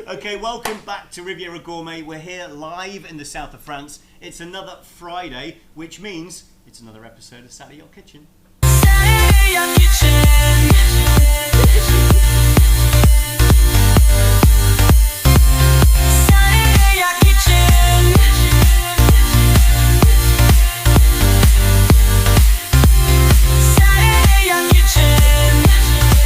Okay, welcome back to Riviera Gourmet. We're here live in the south of France. It's another Friday, which means it's another episode of Saturday Yacht Kitchen. Saturday Yacht Kitchen. Saturday Yacht Kitchen. Saturday Yacht Kitchen.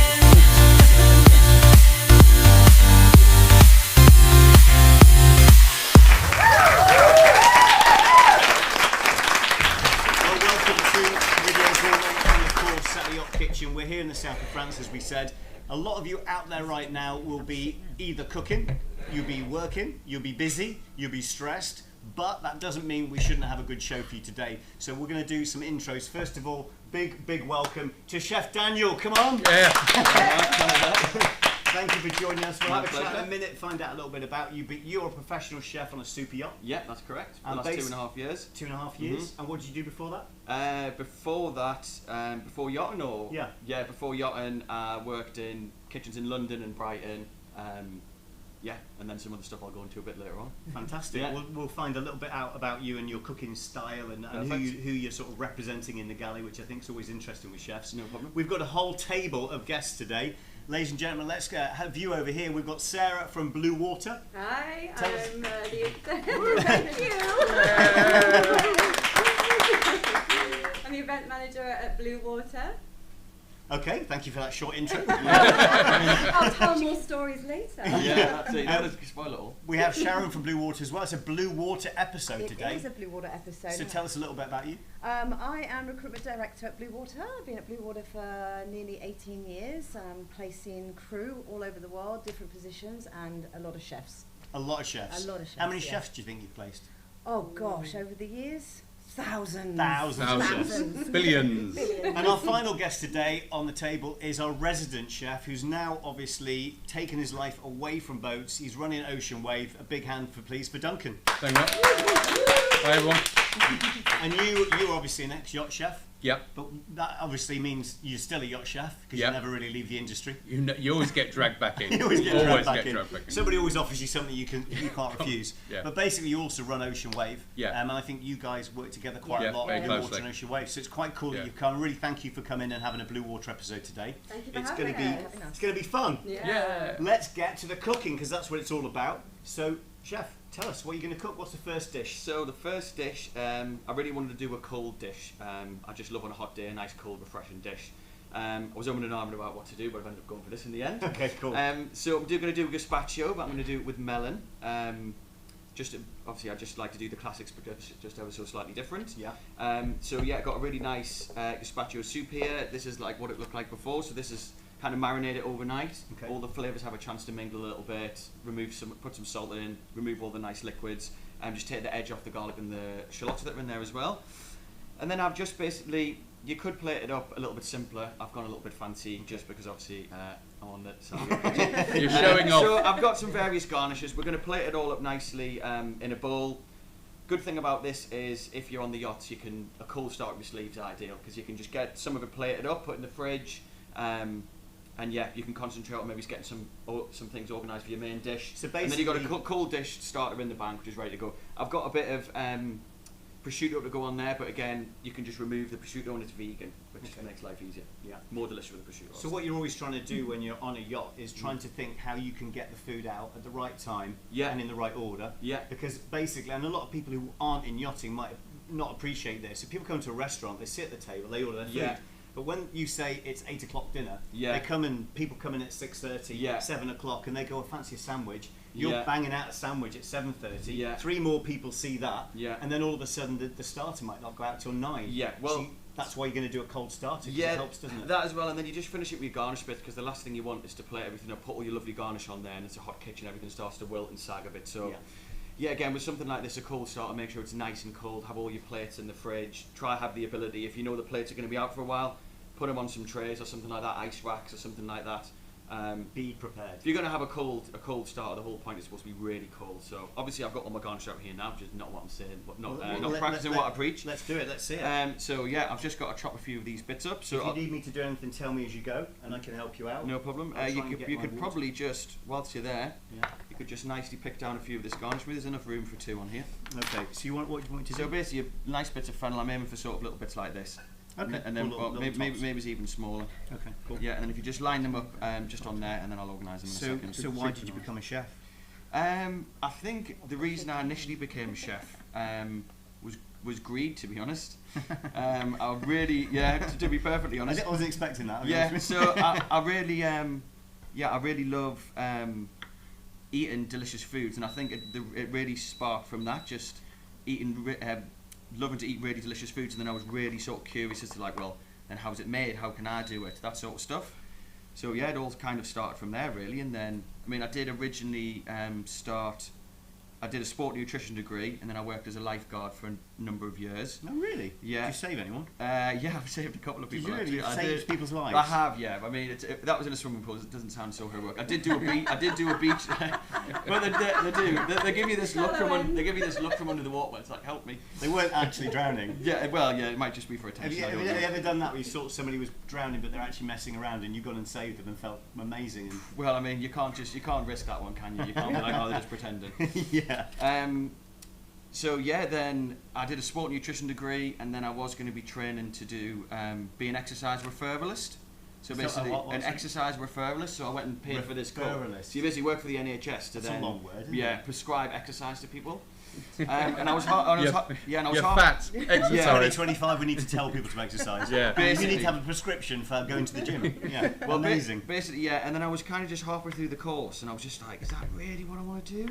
Well, welcome to Riviera Gourmet and of course Saturday Yacht Kitchen. We're here in the south of France, as we said. A lot of you out there right now will be either cooking, you'll be working, you'll be busy, you'll be stressed, but that doesn't mean we shouldn't have a good show for you today. So we're going to do some intros. First of all, big welcome to Chef Daniel. Come on. Yeah. Thank you for joining us. We'll My have a chat in pleasure. a minute, find out a little bit about you. But you're a professional chef on a super yacht. Yeah, that's correct. For And the last based- 2.5 years. 2.5 years. And what did you do before that? Before that, before yachting or? Yeah. Yeah, before yachting, I worked in kitchens in London and Brighton. Yeah, and then some other stuff I'll go into a bit later on. Fantastic. Yeah. We'll find a little bit out about you and your cooking style and who, Perfect. who you're sort of representing in the galley, which I think is always interesting with chefs. No problem. We've got a whole table of guests today. Ladies and gentlemen, let's have you over here. We've got Sarah from Blue Water. Hi, Tell us- I'm Thank you. I'm the event manager at Blue Water. Okay, thank you for that short intro. I'll tell more stories later. Yeah, that's it. That doesn't spoil it all. We have Sharon from Blue Water as well. It's a Blue Water episode It today. is a Blue Water episode. So tell us a little bit about you. I am recruitment director at Blue Water. I've been at Blue Water for nearly 18 years, placing crew all over the world, different positions, and a lot of chefs. A lot of chefs. A lot of chefs, How many yeah. chefs do you think you've placed? Oh gosh, over the years, thousands. Thousands of chefs. Thousands. Billions. And our final guest today on the table is our resident chef, who's now obviously taken his life away from boats. He's running Ocean Wave. A big hand please for Duncan. Thank you. Hi everyone. And you're obviously an ex-yacht chef, Yep. but that obviously means you're still a yacht chef because Yep. you never really leave the industry. You always get dragged back in. You always get dragged back in. dragged back in. Somebody always offers you something you can't refuse. Yeah. But basically, you also run Ocean Wave. Yeah. And I think you guys work together quite Yeah, a lot very on Blue Water closely. and Ocean Wave. So it's quite cool that Yeah. you've come. Really, thank you for coming and having a Blue Water episode today. Thank you for It's having gonna be us. it's going to be fun. Yeah. Let's get to the cooking because that's what it's all about. So, chef, tell us what you're going to cook. What's the first dish? So the first dish, I really wanted to do a cold dish. I just love on a hot day a nice cold refreshing dish. I was umming and ahhing about what to do, but I've ended up going for this in the end. Okay, cool. So I'm going to do Gazpacho, but I'm going to do it with melon. Obviously I just like to do the classics, but just ever so slightly different. Yeah. So yeah, I got a really nice Gazpacho soup here. This is like what it looked like before. So this is kind of marinated overnight. Okay. All the flavours have a chance to mingle a little bit. Put some salt in, remove all the nice liquids, and just take the edge off the garlic and the shallots that are in there as well. And then I've just basically, you could plate it up a little bit simpler. I've gone a little bit fancy just because obviously I'm on the salad. You're showing So off. I've got some various garnishes. We're going to plate it all up nicely in a bowl. Good thing about this is if you're on the yachts, a cold start with your sleeves is ideal because you can just get some of it plated up, put in the fridge, and yeah, you can concentrate on maybe just getting some things organised for your main dish. So and then you've got a basically- cold dish starter in the bank, which is ready to go. I've got a bit of prosciutto to go on there, but again, you can just remove the prosciutto and it's vegan, which Okay. makes life easier. Yeah. More delicious with the prosciutto. So what you're always trying to do when you're on a yacht is trying to think how you can get the food out at the right time Yeah. and in the right order. Yeah. Because basically, and a lot of people who aren't in yachting might not appreciate this. If people come to a restaurant, they sit at the table, they order their food. Yeah. But when you say it's 8 o'clock dinner, Yeah. people come in at 6:30, Yeah. 7 o'clock, and they go, "I fancy a sandwich." You're Yeah. banging out a sandwich at 7:30. Yeah. 3 more people see that, Yeah. and then all of a sudden the starter might not go out till 9. Yeah, well- So that's why you're going to do a cold starter. 'Cause Yeah, it helps, doesn't it? that as well, and then you just finish it with your garnish bits because the last thing you want is to plate everything up, put all your lovely garnish on there, and it's a hot kitchen, everything starts to wilt and sag a bit. So, Yeah. yeah, again, with something like this, a cold starter, make sure it's nice and cold. Have all your plates in the fridge. Try have the ability, if you know the plates are going to be out for a while, put them on some trays or something like that, ice racks or something like that. Be prepared. If you're going to have a cold start, the whole point is supposed to be really cold. So obviously I've got all my garnish out here now, which is not what I'm saying, but not practicing what I preach. Let's do it. Let's see it. So yeah, I've just got to chop a few of these bits up. So if you need me to do anything, tell me as you go, and I can help you out. no problem. I'll try You and get could my water. probably just, whilst you're there, Yeah. you could just nicely pick down a few of this garnish. There's enough room for 2 on here. Okay. So you want what you want me to So do? basically, nice bits of fennel. I'm aiming for sort of little bits like this. Okay. And then Cool, little maybe tops. it's even smaller. Okay. Cool. Yeah, and then if you just line them up just on there, and then I'll organise them in a second. So why did you become a chef? I think the reason I initially became a chef was greed, to be honest. I really, to be perfectly honest. I wasn't expecting that. I'll be Yeah, honest. so I really love eating delicious foods, and I think it really sparked from that, just eating, loving to eat really delicious foods, and then I was really sort of curious as to like, well, then how's it made? How can I do it? That sort of stuff. So yeah, it all kind of started from there really, and then I mean I did originally I did a sport nutrition degree, and then I worked as a lifeguard for a number of years. No, really? Yeah. Did you save anyone? Yeah, I've saved a couple of Did people. you really? actually. Saved people's lives? I have, yeah. I mean, that was in a swimming pool. It doesn't sound so heroic. I did do a beach. But they do. They give you this look from under the water. It's like, help me. They weren't actually drowning. Yeah, well, yeah, it might just be for Have attention. you, I have don't you know. ever done that where you thought somebody was drowning but they're actually messing around and you've gone and saved them and felt amazing? Well, I mean, you can't risk that one, can you? You can't be like, oh, they're just pretending. Yeah. So yeah, then I did a sport nutrition degree, and then I was going to be training to do be an exercise referralist. So basically, what's an it? exercise referralist. So I went and paid for this course. Referralist. So you basically work for the NHS to That's then a long word, isn't yeah it? prescribe exercise to people. And I was half. You're fat. Exercise. 2025, we need to tell people to exercise. Yeah. You need Basically. to have a prescription for going to the gym. Yeah. Well, amazing. Basically, yeah. And then I was kind of just halfway through the course, and I was just like, is that really what I want to do?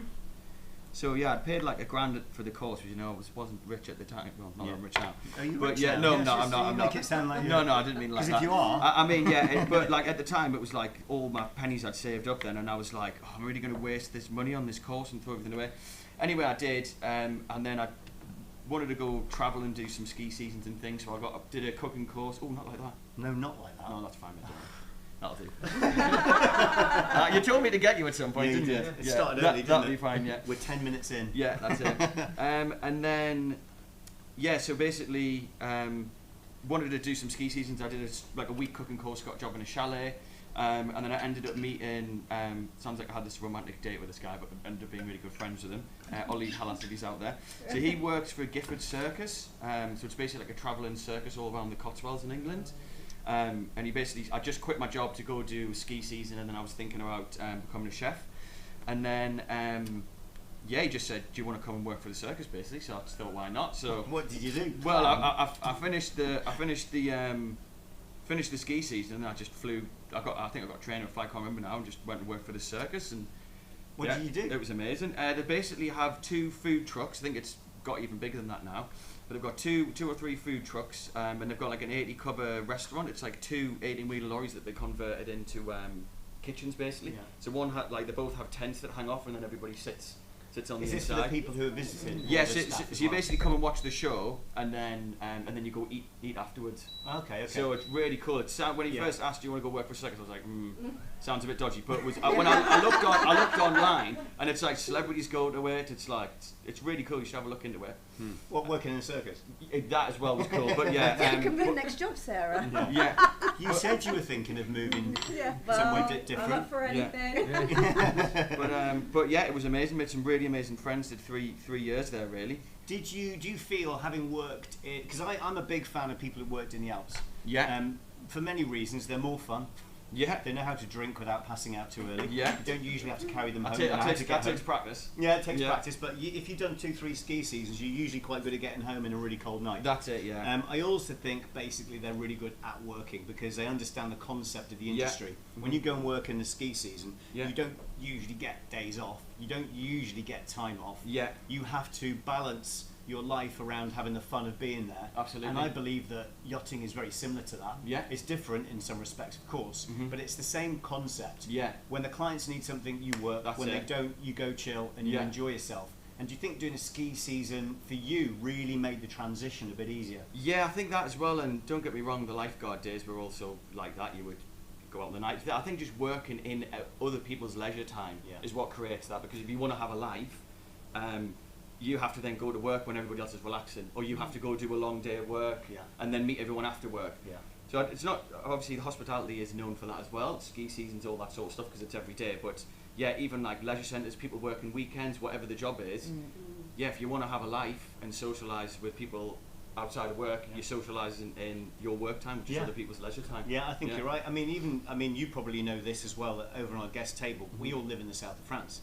So yeah, I'd paid like $1,000 for the course, because wasn't rich at the time. Well, not that I'm rich now. Are you But rich yeah, now? no, no, I'm not. You I'm make not. it sound like No, I didn't mean like 'Cause that. if you are- I mean, yeah, but like at the time, it was like all my pennies I'd saved up then, and I was like, oh, I'm really going to waste this money on this course and throw everything away. Anyway, I did, and then I wanted to go travel and do some ski seasons and things, so did a cooking course. Oh, not like that. No, not like that. No, that's fine, mate, don't worry. That'll do. You told me to get you at some point, Yeah, you didn't did. you? It started early, didn't That'll it? be fine, yeah. We're 10 minutes in. Yeah, that's it. And then, yeah, so basically, wanted to do some ski seasons. I did a week cooking course, got a job in a chalet, and then I ended up meeting, sounds like I had this romantic date with this guy, but I ended up being really good friends with him. Ollie Hallas, if he's out there. So he works for Gifford Circus, so it's basically like a travelling circus all around the Cotswolds in England. And I just quit my job to go do ski season, and then I was thinking about becoming a chef. And then, he just said, do you want to come and work for the circus, basically? So I just thought, why not? So What did you do? well, I finished the ski season, and then I just flew. I think I got a trainer flight. I can't remember now. And just went to work for the circus. And What yeah, did you do? It was amazing. They basically have 2 food trucks. I think it's got even bigger than that now. But they've got two or three food trucks, and they've got like an 80-cover restaurant. It's like 2 18-wheeler lorries that they converted into kitchens, basically. Yeah. So they both have tents that hang off, and then everybody sits on Is the this for inside. the people who are visiting? Yeah, or the so staff as you well? basically come and watch the show, and then you go eat afterwards. Okay. So it's really cool. When he Yeah. first asked, "Do you want to go work for a circus?" I was like, sounds a bit dodgy. But when I looked online, and it's like celebrities go to it. It's like it's really cool. You should have a look into it. What, working in a circus? That as well was cool. But yeah, Yeah, you can be the next job, Sarah. yeah. You said you were thinking of moving Yeah. somewhere I'm different. up for Yeah. anything. But yeah, it was amazing. Made some really amazing friends. Did 3 years there really. Do you feel, having worked in, because I'm a big fan of people who worked in the Alps. Yeah. For many reasons, they're more fun. Yeah. They know how to drink without passing out too early. Yeah. You don't usually have to carry them home. That They know how to takes get home. practice. Yeah, it takes Yeah. practice. But if you've done 2-3 ski seasons, you're usually quite good at getting home in a really cold night. That's it. Yeah. I also think basically they're really good at working because they understand the concept of the Yeah. industry. When you go and work in the ski season, Yeah. you don't usually get days off. You don't usually get time off. Yeah. You have to balance your life around having the fun of being there. Absolutely. And I believe that yachting is very similar to that. Yeah. It's different in some respects, of course, but it's the same concept. Yeah. When the clients need something, you work. That's when it. they don't, you go chill and you Yeah. enjoy yourself. And do you think doing a ski season for you really made the transition a bit easier? Yeah, I think that as well. And don't get me wrong, the lifeguard days were also like that. go out in the night. I think just working in other people's leisure time is what creates that. Because if you want to have a life, you have to then go to work when everybody else is relaxing, or you have to go do a long day at work and then meet everyone after work. Yeah. So it's not, obviously the hospitality is known for that as well, ski seasons, all that sort of stuff, because it's every day. But yeah, even like leisure centres, people working weekends, whatever the job is, if you want to have a life and socialise with people outside of work, you're socialising in your work time, which is other people's leisure time. Yeah, I think you're right. I mean, you probably know this as well, that over on our guest table, we all live in the south of France.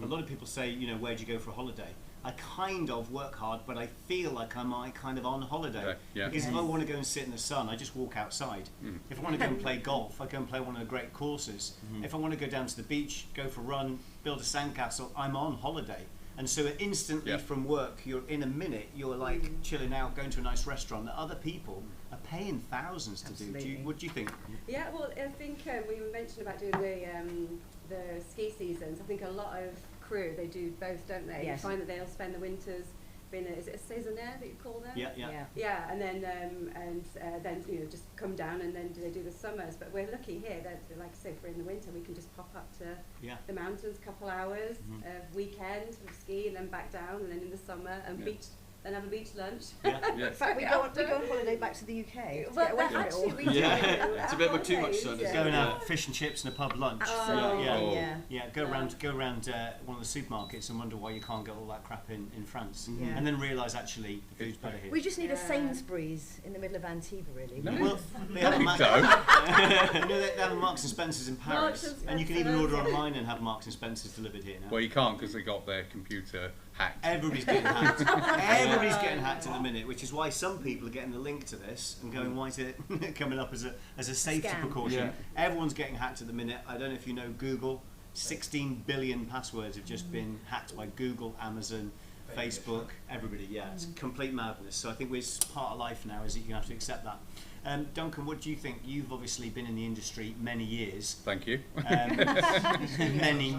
A lot of people say, where'd you go for a holiday? I kind of work hard, but I feel like I'm kind of on holiday. Because if I want to go and sit in the sun, I just walk outside. If I want to go and play golf, I go and play one of the great courses. If I want to go down to the beach, go for a run, build a sandcastle, I'm on holiday. And so instantly from work, you're in a minute, you're like chilling out, going to a nice restaurant that other people are paying thousands to do. What do you think? Yeah, well, I think we mentioned about doing the ski seasons. I think a lot of crew, they do both, don't they? Yes. You find that they'll spend the winters being is it a saisonnière that you call them? Yeah. And then just come down, and then they do the summers. But we're lucky here that, like I say, if we're in the winter, we can just pop up to the mountains, couple hours, weekend, ski, and then back down, and then in the summer and beach. Then have a beach lunch. In fact, we go on holiday back to the UK. To Well, get away from it actually, all. we do. It's a bit of too much sun, isn't it? Go and have fish and chips and a pub lunch. Go around one of the supermarkets and wonder why you can't get all that crap in France, and then realise actually the food's better here. We just need a Sainsbury's in the middle of Antigua, really. No. Well, they have they have a Marks and Spencer's in Paris, and you can even order online and have Marks and Spencer's delivered here now. Well, you can't because they got their computer hacked. Everybody's getting hacked. Everybody's getting hacked at the minute, which is why some people are getting the link to this and going, why is it coming up as a safety Scam. precaution? Everyone's getting hacked at the minute. I don't know if you know Google. 16 billion passwords have just been hacked by Google, Amazon, Facebook, everybody. Yeah, it's complete madness. So I think it's part of life now, is that you have to accept that. Duncan, what do you think? You've obviously been in the industry many years. Thank you. Many.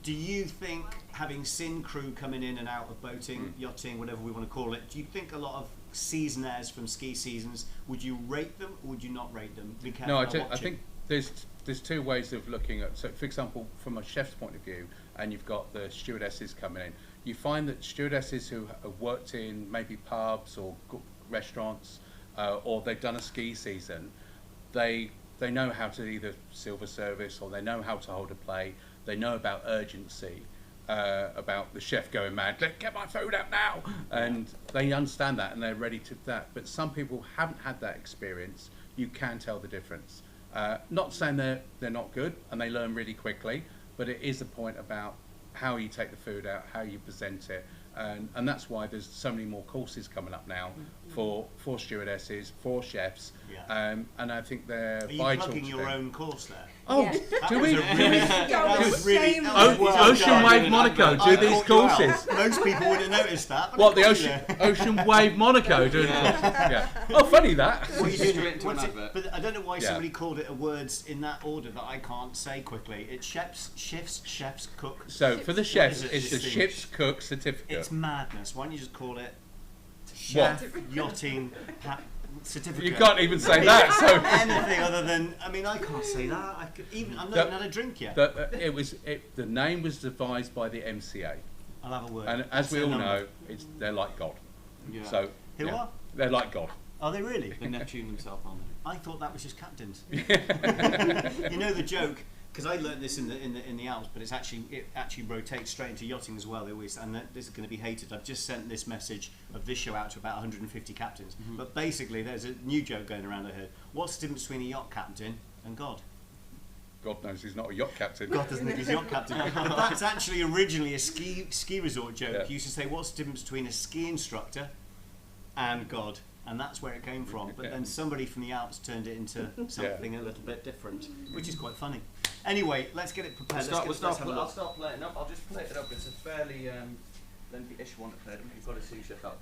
Do you think, having seen crew coming in and out of boating, yachting, whatever we want to call it, do you think a lot of seasonaires from ski seasons, would you rate them or would you not rate them? No, I think there's two ways of looking at. So, for example, from a chef's point of view, and you've got the stewardesses coming in, you find that stewardesses who have worked in maybe pubs or restaurants, or they've done a ski season, they know how to either silver service, or they know how to hold a plate. They know about urgency, about the chef going mad, get my food out now, and they understand that and they're ready to that. But some people haven't had that experience. You can tell the difference. Not saying they're not good and they learn really quickly, but it is a point about how you take the food out, how you present it, and that's why there's so many more courses coming up now for stewardesses, for chefs, and I think they're vital. Are you plugging your own course there? Oh, do we? Well Ocean done. Wave Monaco do these courses. Most people wouldn't notice that. What, the Ocean Wave Monaco doing courses? Yeah. Oh, funny that. What are you doing? Straight into an advert. But I don't know why somebody called it a words in that order that I can't say quickly. It's chefs, cook. So for the chefs, What it's is the it? ship's cook certificate. It's madness. Why don't you just call it chef yachting certificate? You can't even say that. So anything other than, I mean, I can't say that. I'm not even had a drink yet. The name was devised by the MCA, I'll have a word. and as What's we their all number? know, they're like God. Yeah. So Who are? They're like God. Are they really? They Neptune themselves on it. I thought that was just captains. You know the joke, because I learned this in the Alps, but it actually rotates straight into yachting as well. They always, and this is going to be hated. I've just sent this message of this show out to about 150 captains. But basically, there's a new joke going around I heard. What's the difference between a yacht captain and God? God knows he's not a yacht captain. God doesn't think he's a yacht captain. But that's actually originally a ski resort joke. Yeah. You used to say, what's the difference between a ski instructor and God? And that's where it came from. But then somebody from the Alps turned it into something a little bit different, which is quite funny. Anyway, let's get it prepared. I'll start plating up. I'll just plate it up. It's a fairly lengthy-ish one to plate up. If you've got a sous chef, that'll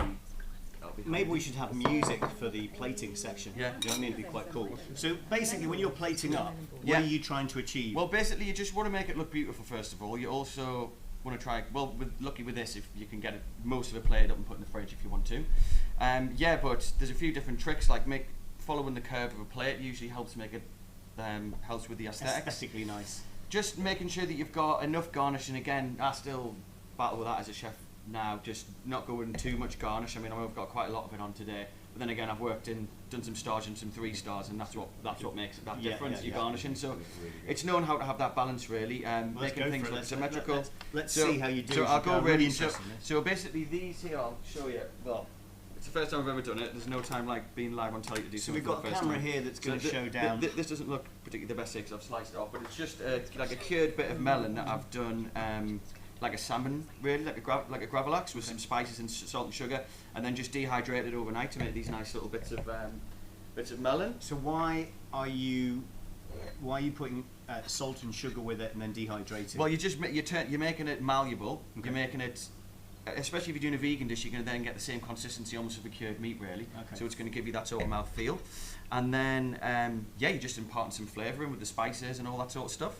be Maybe we should have music for the plating section. Yeah. Do you know what I mean? It'd be quite cool. So basically, when you're plating up, what are you trying to achieve? Well, basically, you just want to make it look beautiful first of all. You also want to try. Well, lucky with this, if you can get most of it plated up and put in the fridge if you want to. But there's a few different tricks. Like following the curve of a plate usually helps make it helps with the aesthetics. Aesthetically nice. Just making sure that you've got enough garnish, and again, I still battle with that as a chef now, just not going too much garnish. I mean, I've got quite a lot of it on today, but then again, I've done some stars and some 3 stars, and that's what makes that difference. You're garnishing, so it's knowing how to have that balance really, making things look symmetrical. Let's see how you do. So I'll go really. Interesting. So basically, these here, I'll show you. Well, it's the first time I've ever done it. There's no time like being live on telly to do So something. we've got for a the first camera time. here that's going to show down. This doesn't look particularly the best because I've sliced it off, but it's just like a cured bit of melon that I've done. Like a salmon, really, like a gravlax with some spices and salt and sugar, and then just dehydrated overnight to make these nice little bits of melon. So why are you putting salt and sugar with it and then dehydrating? Well, you're making it malleable. Okay. You're making it, especially if you're doing a vegan dish, you're going to then get the same consistency almost of a cured meat, really. Okay. So it's going to give you that sort of mouth feel, and then you're just imparting some flavour in with the spices and all that sort of stuff.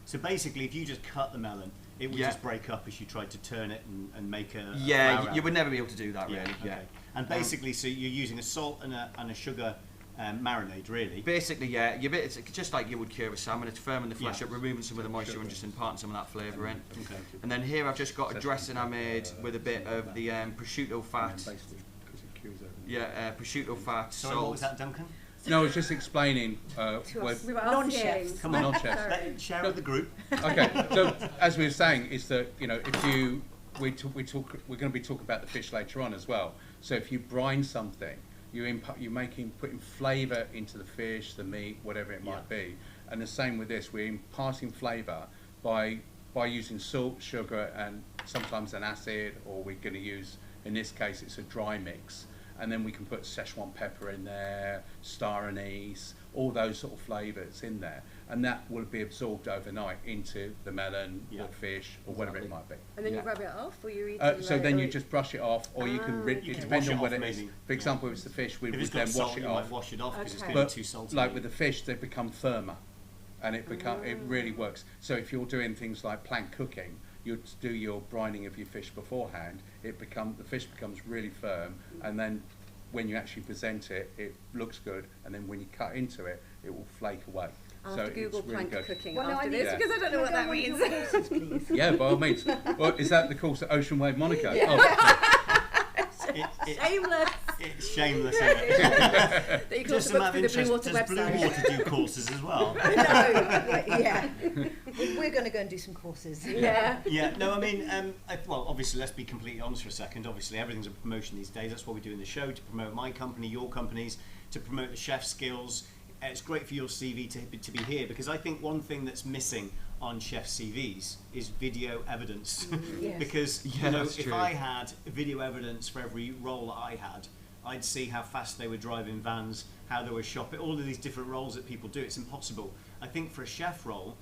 So basically, if you just cut the melon, it would just break up as you tried to turn it and make a Yeah, you would never be able to do that, really. Yeah. Okay. And basically, so you're using a salt and a sugar marinade, really. Basically, yeah. It's just like you would cure a salmon. It's firming the flesh up, removing some of the moisture, and just imparting some of that flavour in. Okay. And then here I've just got a dressing I made with a bit of the prosciutto fat. Yeah, prosciutto fat, Sorry, salt. what was that, Duncan? No, I was just explaining We were Non-chefs. asking. Come on, non-chefs. share with the group. Okay, so as we were saying, is that if we're going to be talking about the fish later on as well. So if you brine something, you're putting flavour into the fish, the meat, whatever it might be, and the same with this. We're imparting flavour by using salt, sugar, and sometimes an acid, or we're going to use, in this case, it's a dry mix. And then we can put Szechuan pepper in there, star anise, all those sort of flavours in there, and that will be absorbed overnight into the melon or fish or whatever it might be. And then you rub it off, or you eat So then you just brush it off, or you can. It can depends wash on it what off it is. maybe. For example, if it's the fish, we If would it's then got salt, wash it you off. might wash it off because it's Okay. going to But be too salty. like with the fish, they become firmer, and it really works. So if you're doing things like plank cooking, you do your brining of your fish beforehand. The fish becomes really firm, and then when you actually present it, it looks good, and then when you cut into it, it will flake away. I'll So have to Google it's really plank good. cooking Well, no, after I this need- because I don't know what that Can I go means. on your courses, please? Yeah, by all means. Well, is that the course at Ocean Wave Monaco? Shameless. It's shameless, isn't it? That you can Just also a book matter of through the Blue interest, Water does Blue website. Water do courses as well? No, yeah. We're going to go and do some courses. Yeah. Yeah, no, I mean, well, obviously, let's be completely honest for a second. Obviously, everything's a promotion these days. That's what we do in the show, to promote my company, your companies, to promote the chef skills. It's great for your CV to be here, because I think one thing that's missing on chef CVs is video evidence. Yes. Because Yeah, that's if true. I had video evidence for every role that I had, I'd see how fast they were driving vans, how they were shopping, all of these different roles that people do. It's impossible. I think for a chef role,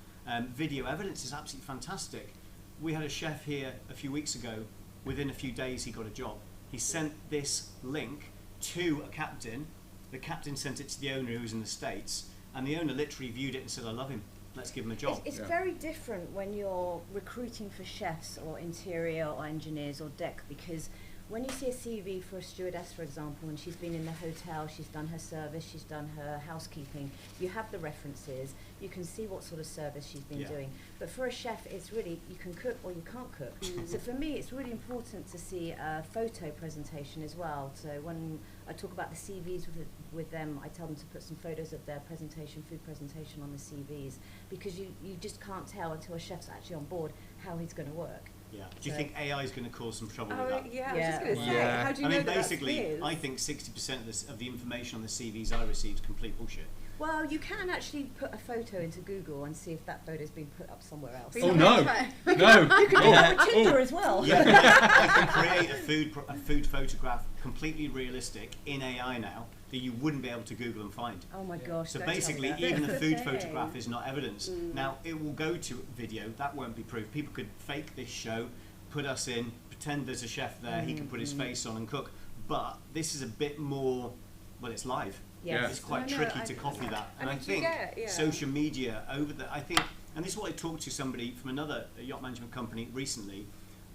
video evidence is absolutely fantastic. We had a chef here a few weeks ago. Within a few days, he got a job. He sent this link to a captain. The captain sent it to the owner who was in the States, and the owner literally viewed it and said, I love him. Let's give him a job. It's Yeah. very different when you're recruiting for chefs or interior or engineers or deck, because when you see a CV for a stewardess, for example, and she's been in the hotel, she's done her service, she's done her housekeeping, you have the references, you can see what sort of service she's been Yeah. doing. But for a chef, it's really, you can cook or you can't cook. So for me, it's really important to see a photo presentation as well. So when I talk about the CVs with them, I tell them to put some photos of their presentation, food presentation on the CVs, because you just can't tell until a chef's actually on board how he's going to work. Yeah. Do you So- think AI is going to cause some trouble with Oh, that? yeah, I was just Yeah. going to say, Yeah. how do you I know mean, that basically, that's his? I think 60% of the information on the CVs I receive is complete bullshit. Well, you can actually put a photo into Google and see if that photo's been put up somewhere else. But Oh you no, can't no! You can do that with Tinder as well. Yeah, I can create a food photograph completely realistic in AI now that you wouldn't be able to Google and find. Oh my gosh. So don't tell me basically, that. even a That's the food thing. photograph is not evidence. Now, it will go to video. That won't be proof. People could fake this show, put us in, pretend there's a chef there, he can put his face on and cook. But this is a bit more, well, it's live. Yes. It's quite I know, tricky I- to copy that. and And I did you think get- yeah. social media I think, and this is what I talked to somebody from another yacht management company recently.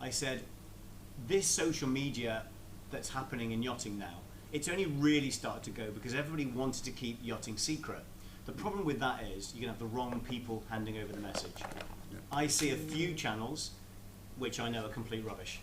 I said, this social media that's happening in yachting now it's only really started to go because everybody wanted to keep yachting secret. The problem with that is you're going to have the wrong people handing over the message. I see a few channels which I know are complete rubbish.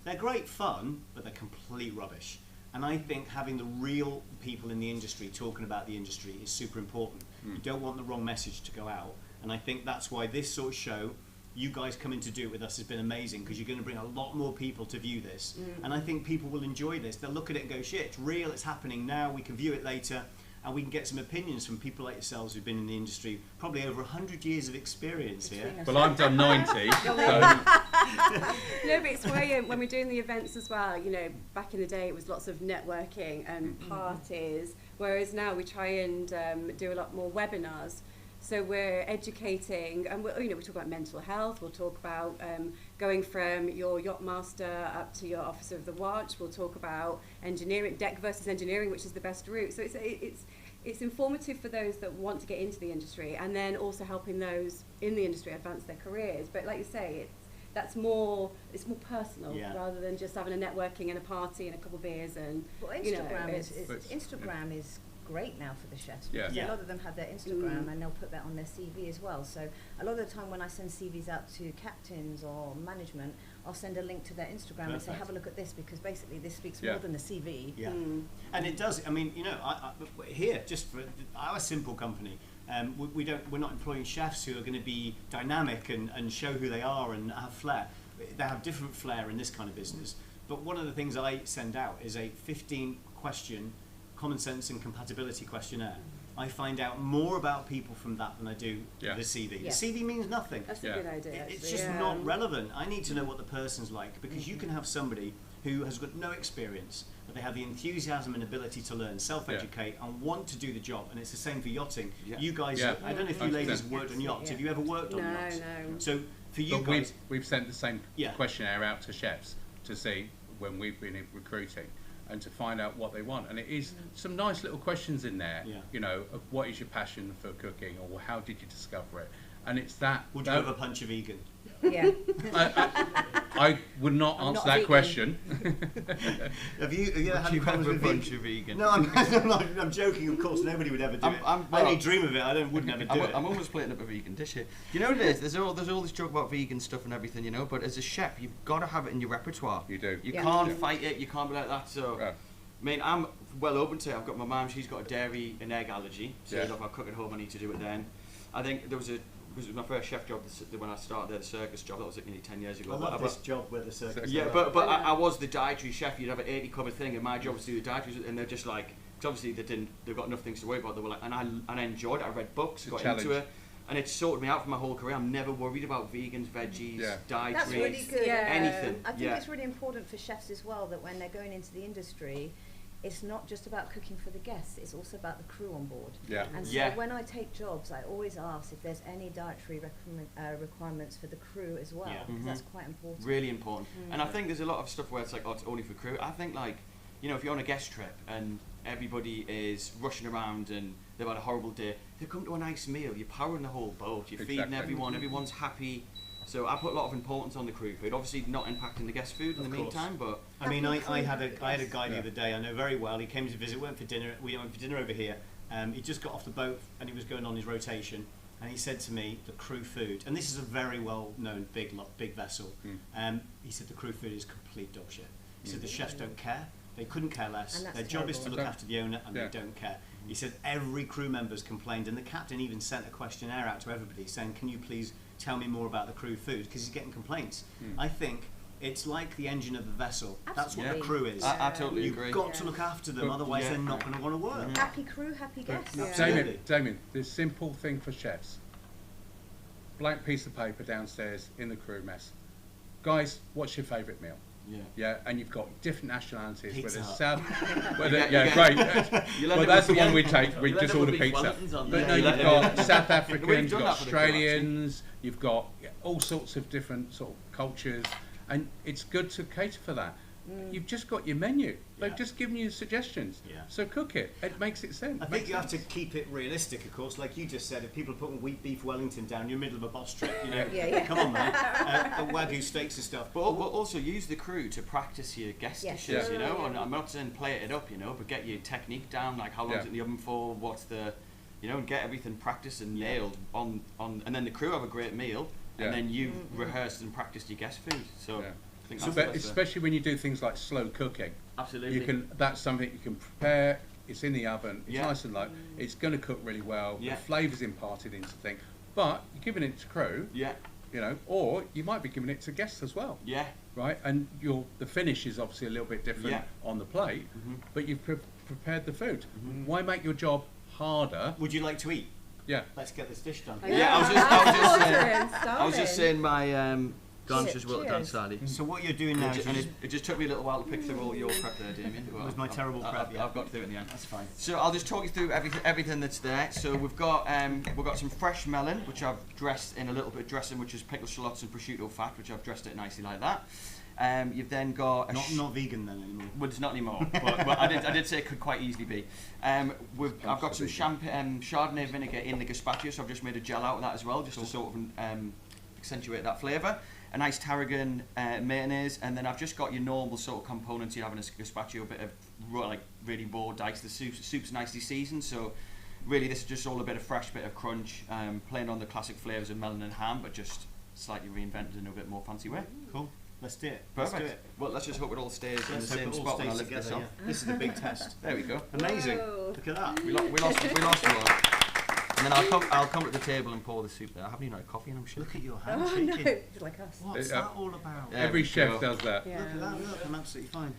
They're great fun, but they're complete rubbish. And I think having the real people in the industry talking about the industry is super important. You don't want the wrong message to go out. And I think that's why this sort of show, you guys coming to do it with us, has been amazing, because you're going to bring a lot more people to view this. And I think people will enjoy this. They'll look at it and go, shit, it's real, it's happening now, we can view it later. And we can get some opinions from people like yourselves who've been in the industry, probably over 100 years of experience here. Well, I've done 90. So. No, but it's where when we're doing the events as well, you know, back in the day it was lots of networking and parties, whereas now we try and do a lot more webinars. So we're educating, and we talk about mental health. We'll talk about going from your yacht master up to your officer of the watch. We'll talk about engineering, deck versus engineering, which is the best route. So it's informative for those that want to get into the industry, and then also helping those in the industry advance their careers. But like you say, it's more personal rather than just having a networking and a party and a couple of beers and Instagram is great now for the chefs, because a lot of them have their Instagram and they'll put that on their CV as well. So a lot of the time when I send CVs out to captains or management, I'll send a link to their Instagram and say, have a look at this, because basically this speaks more than the CV. And it does. I mean, you know, I here, just for our simple company, we're not employing chefs who are going to be dynamic and show who they are and have flair. They have different flair in this kind of business. But one of the things I send out is a 15-question common sense and compatibility questionnaire. I find out more about people from that than I do the CV. The CV means nothing. That's a good idea. It's just not relevant. I need to know what the person's like, because you can have somebody who has got no experience, but they have the enthusiasm and ability to learn, self-educate, and want to do the job. And it's the same for yachting. You guys, I don't know if you ladies have worked on yachts. Have you ever worked on yachts? No. So for you but guys, we've sent the same questionnaire out to chefs to see when we've been recruiting, and to find out what they want. And it is some nice little questions in there, you know, of what is your passion for cooking, or how did you discover it? And it's that... Would you ever punch a vegan? Yeah. I would not answer that question. Have you ever had problems with punch a vegan? No, I'm joking, of course, nobody would ever do it. I only dream of it, wouldn't ever do it. I'm almost plating up a vegan dish here. You know what it is? There's all this joke about vegan stuff and everything, you know, but as a chef, you've got to have it in your repertoire. You do. You can't fight it, you can't be like that, so... I mean, I'm well open to it. I've got my mum, she's got a dairy and egg allergy, so if I cook at home, I need to do it then. I think it was my first chef job when I started there, the Circus job. That was like nearly 10 years ago. I love this job where the Circus. Yeah, but I was the dietary chef. You'd have an 80 covered thing, and my job was to do the dietary. And they're just like, cause obviously they've got enough things to worry about. They were like, and I enjoyed it. I read books, got into it, and it sorted me out for my whole career. I'm never worried about vegans, veggies, dietary, That's really good. anything. I think it's really important for chefs as well that when they're going into the industry, it's not just about cooking for the guests, it's also about the crew on board. And so when I take jobs, I always ask if there's any dietary requirements for the crew as well, because that's quite important. Really important. And I think there's a lot of stuff where it's like, oh, it's only for crew. I think, like, you know, if you're on a guest trip and everybody is rushing around and they've had a horrible day, they come to a nice meal, you're powering the whole boat, you're feeding everyone, everyone's happy. So I put a lot of importance on the crew food. Obviously, not impacting the guest food in the meantime, but I mean, I had a guy the other day I know very well. He came to visit. We went for dinner over here. He just got off the boat and he was going on his rotation. And he said to me, the crew food, and this is a very well-known big vessel. He said the crew food is complete dog shit. He said the chefs don't care. They couldn't care less. Their job is to look after the owner, and they don't care. He said every crew member's complained, and the captain even sent a questionnaire out to everybody saying, can you please tell me more about the crew food, because he's getting complaints. I think it's like the engine of the vessel. That's what the crew is. I totally agree. You've got to look after them, otherwise they're not going to want to work. Happy crew, happy guests. Damian, the simple thing for chefs, blank piece of paper downstairs in the crew mess. Guys, what's your favourite meal? And you've got different nationalities. Pizza. Great. Well, that's the one we take. We just order pizza. But no, you've got South Africans, you've got Australians, you've got all sorts of different sort of cultures, and it's good to cater for that. you've just got your menu. They've Yeah. just given you suggestions. Yeah. So cook it. It makes it sense. I think you have to keep it realistic, of course. Like you just said, if people are putting wheat beef Wellington down, you're in the middle of a boss trip, you know. Yeah. Come on, man. The Wagyu steaks and stuff. But also use the crew to practice your guest Yes. dishes, Yeah. you know. And I'm not saying play it up, you know, but get your technique down, like how long's Yeah. it in the oven for, what's the, you know, and get everything practiced and nailed on, and then the crew have a great meal, Yeah. and then you rehearsed and practiced your guest food. So Yeah. I think So, that's but the best way. especially when you do things like slow cooking, Absolutely. you can. That's something you can prepare. It's in the oven. It's Yeah. nice and low. It's going to cook really well. Yeah. The flavours imparted into the thing. But you're giving it to crew, Yeah. you know, or you might be giving it to guests as well, Yeah. right? And the finish is obviously a little bit different Yeah. on the plate, but you've prepared the food. Why make your job harder? Would you like to eat? Yeah. Let's get this dish done. Yeah, I was just saying. Starving. I was just saying my garnish Cheers. was well done, slightly. So what you're doing now And is it just took me a little while to pick through all your prep there, Damian. It was my terrible prep, yeah. I've got to do it in the end. That's fine. So I'll just talk you through everything that's there. So we've got some fresh melon, which I've dressed in a little bit of dressing, which is pickled shallots and prosciutto fat, which I've dressed it nicely like that. You've then got Not vegan then anymore. well, it's not anymore, but I did say it could quite easily be. I've got some Chardonnay vinegar in the gazpacho, so I've just made a gel out of that as well, just to sort of accentuate that flavour. A nice tarragon mayonnaise, and then I've just got your normal sort of components you have in a gazpacho, a bit of really raw dice. The soup's nicely seasoned, so really this is just all a bit of fresh, bit of crunch, playing on the classic flavours of melon and ham, but just slightly reinvented in a bit more fancy way. Cool. Let's do it. Let's do Perfect. it. Well, let's just hope it all stays in the Let's hope same it all spot when I stays lift this together. off. Yeah. This is the big test. There we go. Amazing. Whoa. Look at that. We lost one. And then I'll come to the table and pour the soup there. I haven't even had coffee and I'm sure. Look at your hand Oh no, shaking. it's like us. What's that all about? Yeah. Every we chef go. does that. Yeah. Look at that. Look, I'm absolutely fine.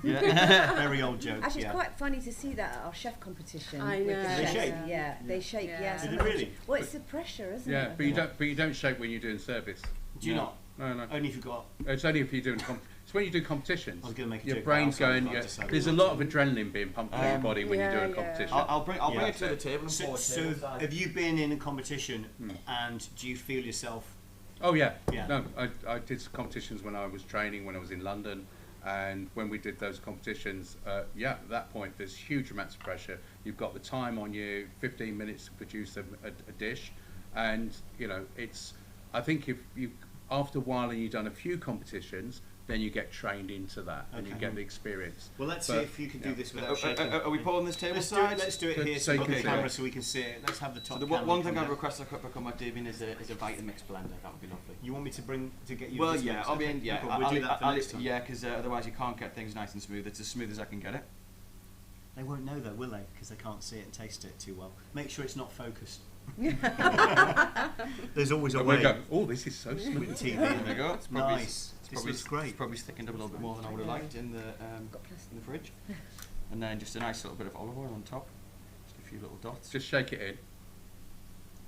Yeah. Very old jokes. Actually, yeah. it's quite funny to see that at our chef competition. I with the know. They chefs. shake? Yeah, they shake. Yeah. Yeah. Did it really? Well, it's the pressure, isn't Yeah, it? but you don't shake when you're doing service. Do you not? No. Only if you've got. It's only if you're doing. It's when you do competitions. I was going to make a Your joke. brain's but I going. decided Yeah, not to. there's a lot of adrenaline being pumped through your body when you're doing a yeah. competition. I'll bring Yeah. it to the table and pour So, it tableside. have you been in a competition and do you feel yourself? Oh yeah. Yeah. No, I did some competitions when I was training when I was in London, and when we did those competitions, at that point there's huge amounts of pressure. You've got the time on you, 15 minutes to produce a dish, and you know it's. I think if you after a while and you've done a few competitions, then you get trained into that and you Okay. get the experience. Well, let's see But, if you can yeah. do this without shaking. Are we pouring this table Let's do side? it. Let's do it So- here. so So you we've got can the see camera it. so we can see it. Let's have the top. So the camera one come thing I'd down. request I could become at Damian is a Vitamix blender. That would be lovely. You want me to get you? Well, this yeah. mix? I mean, Okay, yeah. cool. We'll do that for next time. Yeah, because otherwise you can't get things nice and smooth. It's as smooth as I can get it. They won't know though, will they? Because they can't see it and taste it too well. Make sure it's not focused. There's always a And we way. go, oh, this is so smooth. With TV. There we go. It's probably, Nice. It's This probably, looks great. It's probably thickened up a little bit more than I would have liked in the fridge. And then just a nice little bit of olive oil on top. Just a few little dots. Just shake it in. If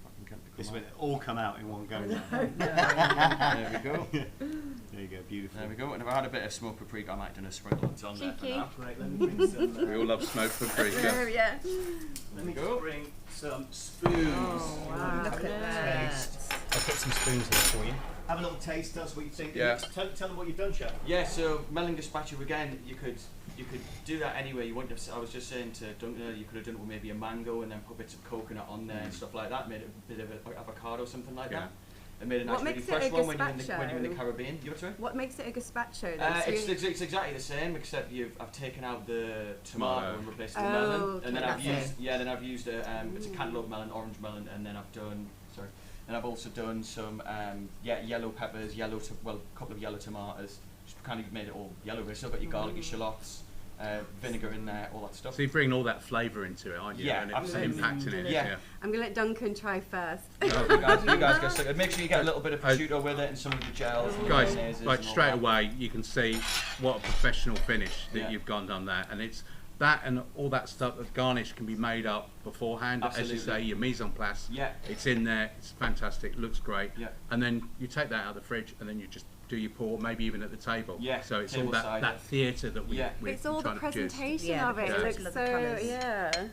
I can get it to This come will out. all come out in one go. There we go. There you go. Beautiful. There we go. And if I had a bit of smoked paprika, I might have done a sprinkle on there for Cheeky. now. Great. Let me bring some. We all love smoked paprika. Yeah. Let me go. just bring some spoons. Oh, wow. Look at that. I'll put some spoons here for you. Have a little taste. Tell us what you think. Yeah. Tell them what you've done, chef. Yeah, so melon gazpacho again, you could do that anyway. You wouldn't have. I was just saying to Duncan earlier, you could have done it with maybe a mango and then put bits of coconut on there and stuff like that. Made it a bit of an avocado, something like Yeah. that. And made a nice, What really makes it fresh a one when you're in the gazpacho? Caribbean. You know what? What makes it a gazpacho? then? So It's, you- it's exactly the same, except I've taken out the tomato Tomato. and replaced it with Oh, melon, okay, and then I've that's used it's a cantaloupe melon, orange melon, and then I've also done some yellow peppers, a couple of yellow tomatoes. Just kind of made it all yellow. But still got your garlic, your shallots, vinegar in there, all that stuff. So you're bringing all that flavour into it, aren't you? Yeah, and it's absolutely. impacting it. Yeah. I'm gonna let Duncan try first. You guys get stuck. Make sure you get a little bit of prosciutto with it and some of the gels. And the Guys, mayonnaises like and all straight that. away, you can see what a professional finish that Yeah. you've gone done there, and it's that and all that stuff. That garnish can be made up beforehand, as you Absolutely. say. Your mise en place, Yeah. it's in there. It's fantastic. Looks great. Yeah. And then you take that out of the fridge, and then you just do your pour, maybe even at the table. Yeah, So it's all tableside, that theatre that Yeah. we're It's all the trying to produce. presentation Yeah, of the it. It presentation looks of the so colours. yeah.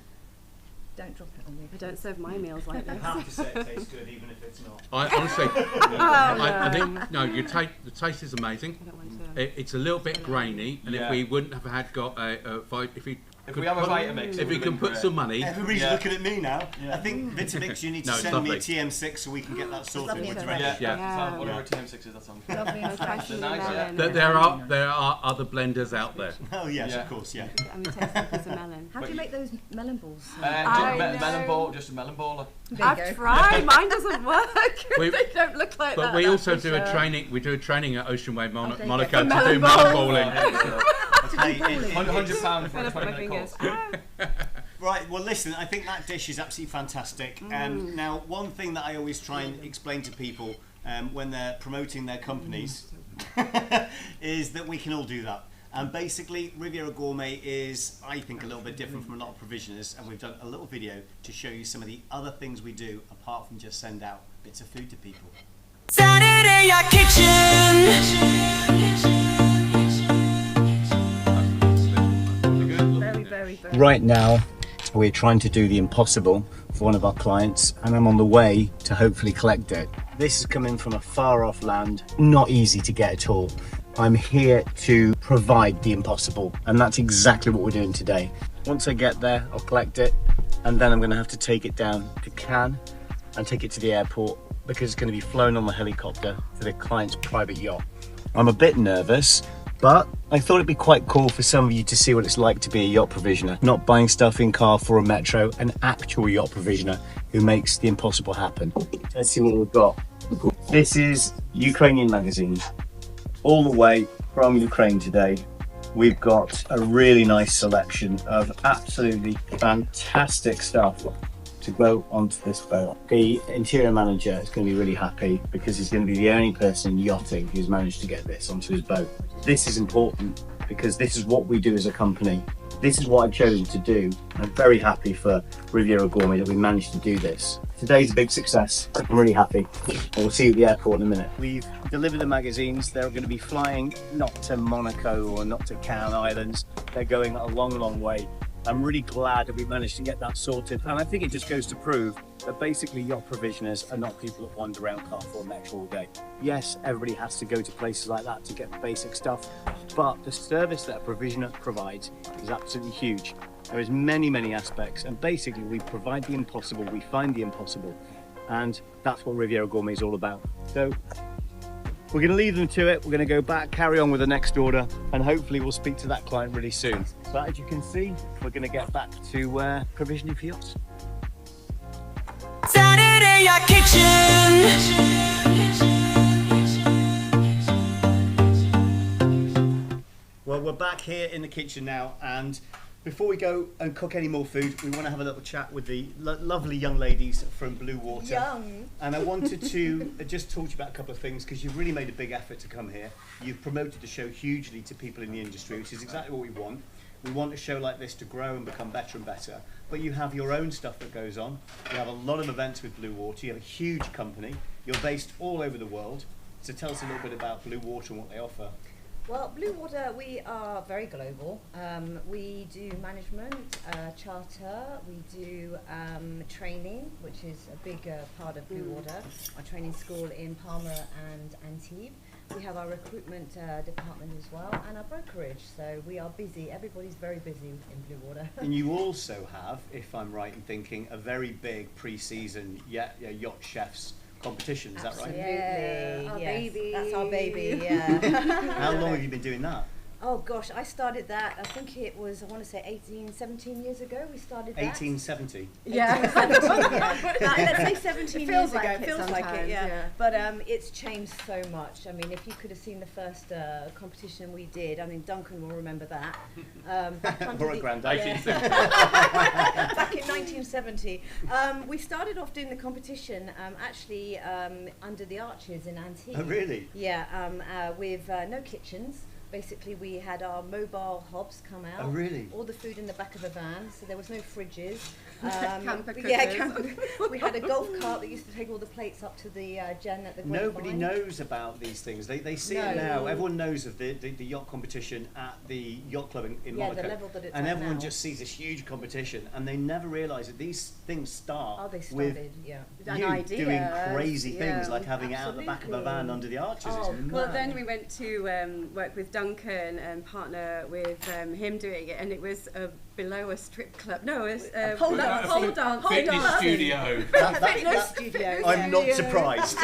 Don't drop it on me. I don't serve my meals like I this. have to say it tastes good, even if it's not. I honestly, Oh, I think no. The taste is amazing. I don't want to. It's a little bit grainy, and Yeah. if we wouldn't have had got If we have a Vitamix, if we can put some money, Everybody's Yeah. looking at me now. Yeah. I think Vitamix, you need to No, it's send me a lovely. TM6 so we can get that sorted lovely with and the rest. Yeah, Yeah. whatever TM6 that sounds good. Lovely, and especially Nice, yeah. melon. there are other blenders out there. Oh yes, Yeah. of course, yeah. And we taste a piece of melon. How do you make those melon balls? I know. Melon ball, just a melon ball. There you I've go. tried. Mine doesn't work. We- They don't look like that. But we that's also for do a sure. training. We do a training at Ocean Wave there you Monaco go. to Melon do melon balls. balling. Hey, £100 for a Gonna put my 20-minute course. fingers. Right, well listen, I think that dish is absolutely fantastic. Now, one thing that I always try and explain to people when they're promoting their companies is that we can all do that. And basically, Riviera Gourmet is, I think, a little bit different from a lot of provisioners, and we've done a little video to show you some of the other things we do apart from just send out bits of food to people. Saturday Yacht Kitchen. Very, very, very. Right now, we're trying to do the impossible for one of our clients, and I'm on the way to hopefully collect it. This is coming from a far off land, not easy to get at all. I'm here to provide the impossible, and that's exactly what we're doing today. Once I get there, I'll collect it, and then I'm going to have to take it down to Cannes and take it to the airport because it's going to be flown on the helicopter to the client's private yacht. I'm a bit nervous, but I thought it'd be quite cool for some of you to see what it's like to be a yacht provisioner, not buying stuff in Carrefour or Metro, an actual yacht provisioner who makes the impossible happen. Let's see what we've got. This is Ukrainian magazine, all the way from Ukraine today. We've got a really nice selection of absolutely fantastic stuff to go onto this boat. The interior manager is going to be really happy because he's going to be the only person in yachting who's managed to get this onto his boat. This is important because this is what we do as a company. This is what I've chosen to do. I'm very happy for Riviera Gourmet that we managed to do this. Today's a big success. I'm really happy. We'll see you at the airport in a minute. We've delivered the magazines. They're going to be flying not to Monaco or not to Cannes Islands. They're going a long, long way. I'm really glad that we managed to get that sorted, and I think it just goes to prove that basically yacht provisioners are not people that wander around Carrefour Metro all day. Yes, everybody has to go to places like that to get the basic stuff, but the service that a provisioner provides is absolutely huge. There is many, many aspects, and basically we provide the impossible, we find the impossible, and that's what Riviera Gourmet is all about. So we're going to leave them to it. We're going to go back, carry on with the next order, and hopefully we'll speak to that client really soon. But as you can see, we're going to get back to provisioning for yachts. Saturday Yacht Kitchen. Well, we're back here in the kitchen now, and before we go and cook any more food, we want to have a little chat with the lovely young ladies from Blue Water. Young. And I wanted to just talk to you about a couple of things because you've really made a big effort to come here. You've promoted the show hugely to people in the industry, which is exactly what we want. We want a show like this to grow and become better and better. But you have your own stuff that goes on. You have a lot of events with Blue Water. You have a huge company. You're based all over the world. So tell us a little bit about Blue Water and what they offer. Well, Blue Water, we are very global. We do management, charter, we do training, which is a big part of Blue Water, our training school in Palma and Antibes. We have our recruitment department as well, and our brokerage. So we are busy. Everybody's very busy in Blue Water. And you also have, if I'm right in thinking, a very big pre-season yacht chefs competition. Is that right? Absolutely. Our Yes, baby. that's our baby, yeah. How long have you been doing that? Oh gosh, I started that, I think it was, I want to say 18, 17 years ago we started that. 1870. Yeah. 1870, yeah. Let's say 17 It years feels ago. like it Feels like it, sometimes, yeah. yeah. But it's changed so much. I mean, if you could have seen the first competition we did, I mean, Duncan will remember that. Back under Or a the- granddad. yeah. Back in 1970. We started off doing the competition actually under the arches in Antibes. Oh, really? Yeah, with no kitchens. Basically, we had our mobile hobs come out. Oh, really? All the food in the back of a van, so there was no fridges. Camper Yeah, we had a golf cart that used to take all the plates up to the Jen at the Grapevine. Nobody knows about these things. They see it now. Everyone knows of the yacht competition at the yacht club in Monaco. the level that it's and at everyone now. just sees this huge competition, and they never realise that these things start Oh, they with started, yeah. An you idea, doing crazy things yeah, like having it out the back of a van absolutely. under the arches. Oh, It's Well, mad. then we went to work with Duncan and partner with him doing it, and it was below a strip club. No, it was pole dance. Hold on. Fitness studio. Fitness studio. I'm not Yeah. surprised.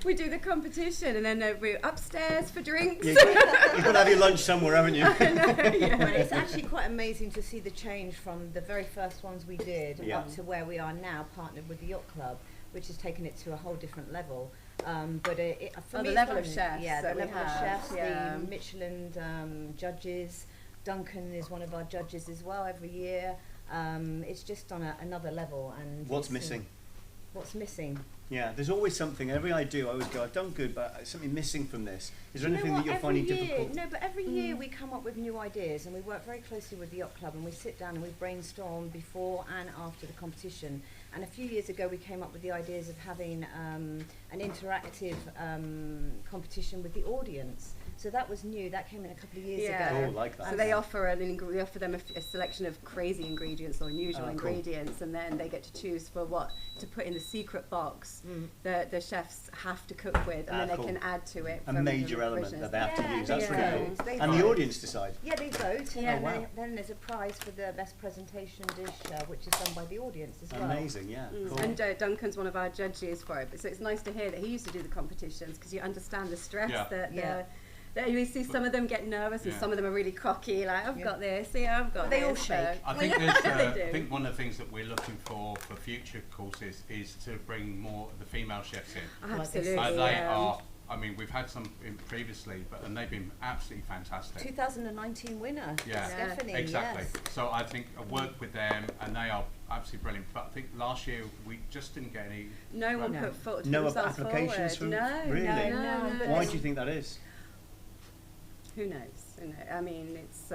We do the competition, and then we're upstairs for drinks. You've got to have your lunch somewhere, haven't you? Well, it's actually quite amazing to see the change from the very first ones we did Yeah. up to where we are now, partnered with the Yacht Club, which has taken it to a whole different level. But for Oh, me, the it's level of done- chefs yeah, that the we level of have, chefs, yeah. the Michelin judges. Duncan is one of our judges as well every year. It's just on another level. And What's it's, missing? What's missing? Yeah, there's always something. Every I do, I always go, I've done good, but there's something missing from this. Is there Do you know anything that what? you're Every finding year, difficult? No, but every year we come up with new ideas, and we work very closely with the Yacht Club, and we sit down and we brainstorm before and after the competition. And a few years ago, we came up with the ideas of having an interactive competition with the audience. So that was new. That came in a couple of years Yeah. ago. Oh, like that. So they offer we offer them a selection of crazy ingredients or unusual Oh, cool. ingredients, and then they get to choose for what to put in the secret box the chefs have to cook with, and then cool. they can add to it. A from major the element richness. that they have to Yeah, use. That's yeah. really cool. They And the vote. audience decide. Yeah, they vote, and Yeah. then, Oh, wow. then there's a prize for the best presentation dish, which is done by the audience as well. Amazing, yeah. Cool. And Duncan's one of our judges for it, so it's nice to hear that he used to do the competitions, because you understand the stress Yeah. that you see some of them get nervous, and Yeah. some of them are really cocky, like I've Yeah. got this, yeah, I've got They this. all shake. I think They do. I think one of the things that we're looking for future courses is to bring more of the female chefs in. Absolutely. They yeah. are. I mean, we've had some in previously, and they've been absolutely fantastic. 2019 winner, Yeah. Stephanie. Exactly. Yes. So I think I worked with them, and they are absolutely brilliant. But I think last year we just didn't get any. No one No. put foot No themselves applications forward. from- No, really? no. Why do you think that is? Who knows? I mean, it's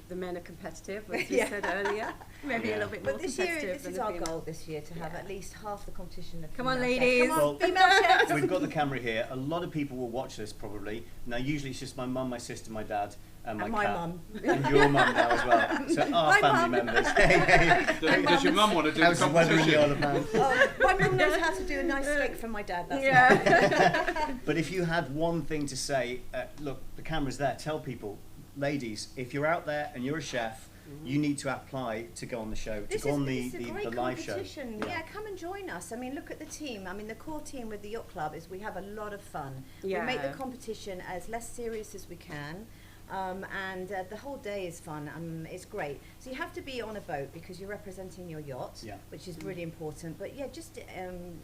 the men are competitive, as we Yeah. said earlier. Maybe a little bit more But this year, competitive this than is the our female. goal this year, to have Yeah. at least half the competition of Come on, female chefs. ladies. Come on, Well- female chefs. We've got the camera here. A lot of people will watch this probably. Now, usually it's just my mum, my sister, my dad, and my And my cat. mum. And your mum now as well. So our My family mum. members. Hey, hey. Does your mum want to do How's the the weather in the Isle competition? of Man? Oh, my mum knows how to do a nice steak for my dad. That's Yeah. But if you had one thing to say, look, the camera's there. Tell people, ladies, if you're out there and you're a chef, you need to apply to go on the show, to go on this is a great the live show. competition. Yeah, come and join us. I mean, look at the team. I mean, the core team with the Yacht Club is we have a lot of fun. Yeah. We make the competition as less serious as we can. And the whole day is fun. It's great. So you have to be on a boat because you're representing your yacht, Yeah. which is really important. But yeah, just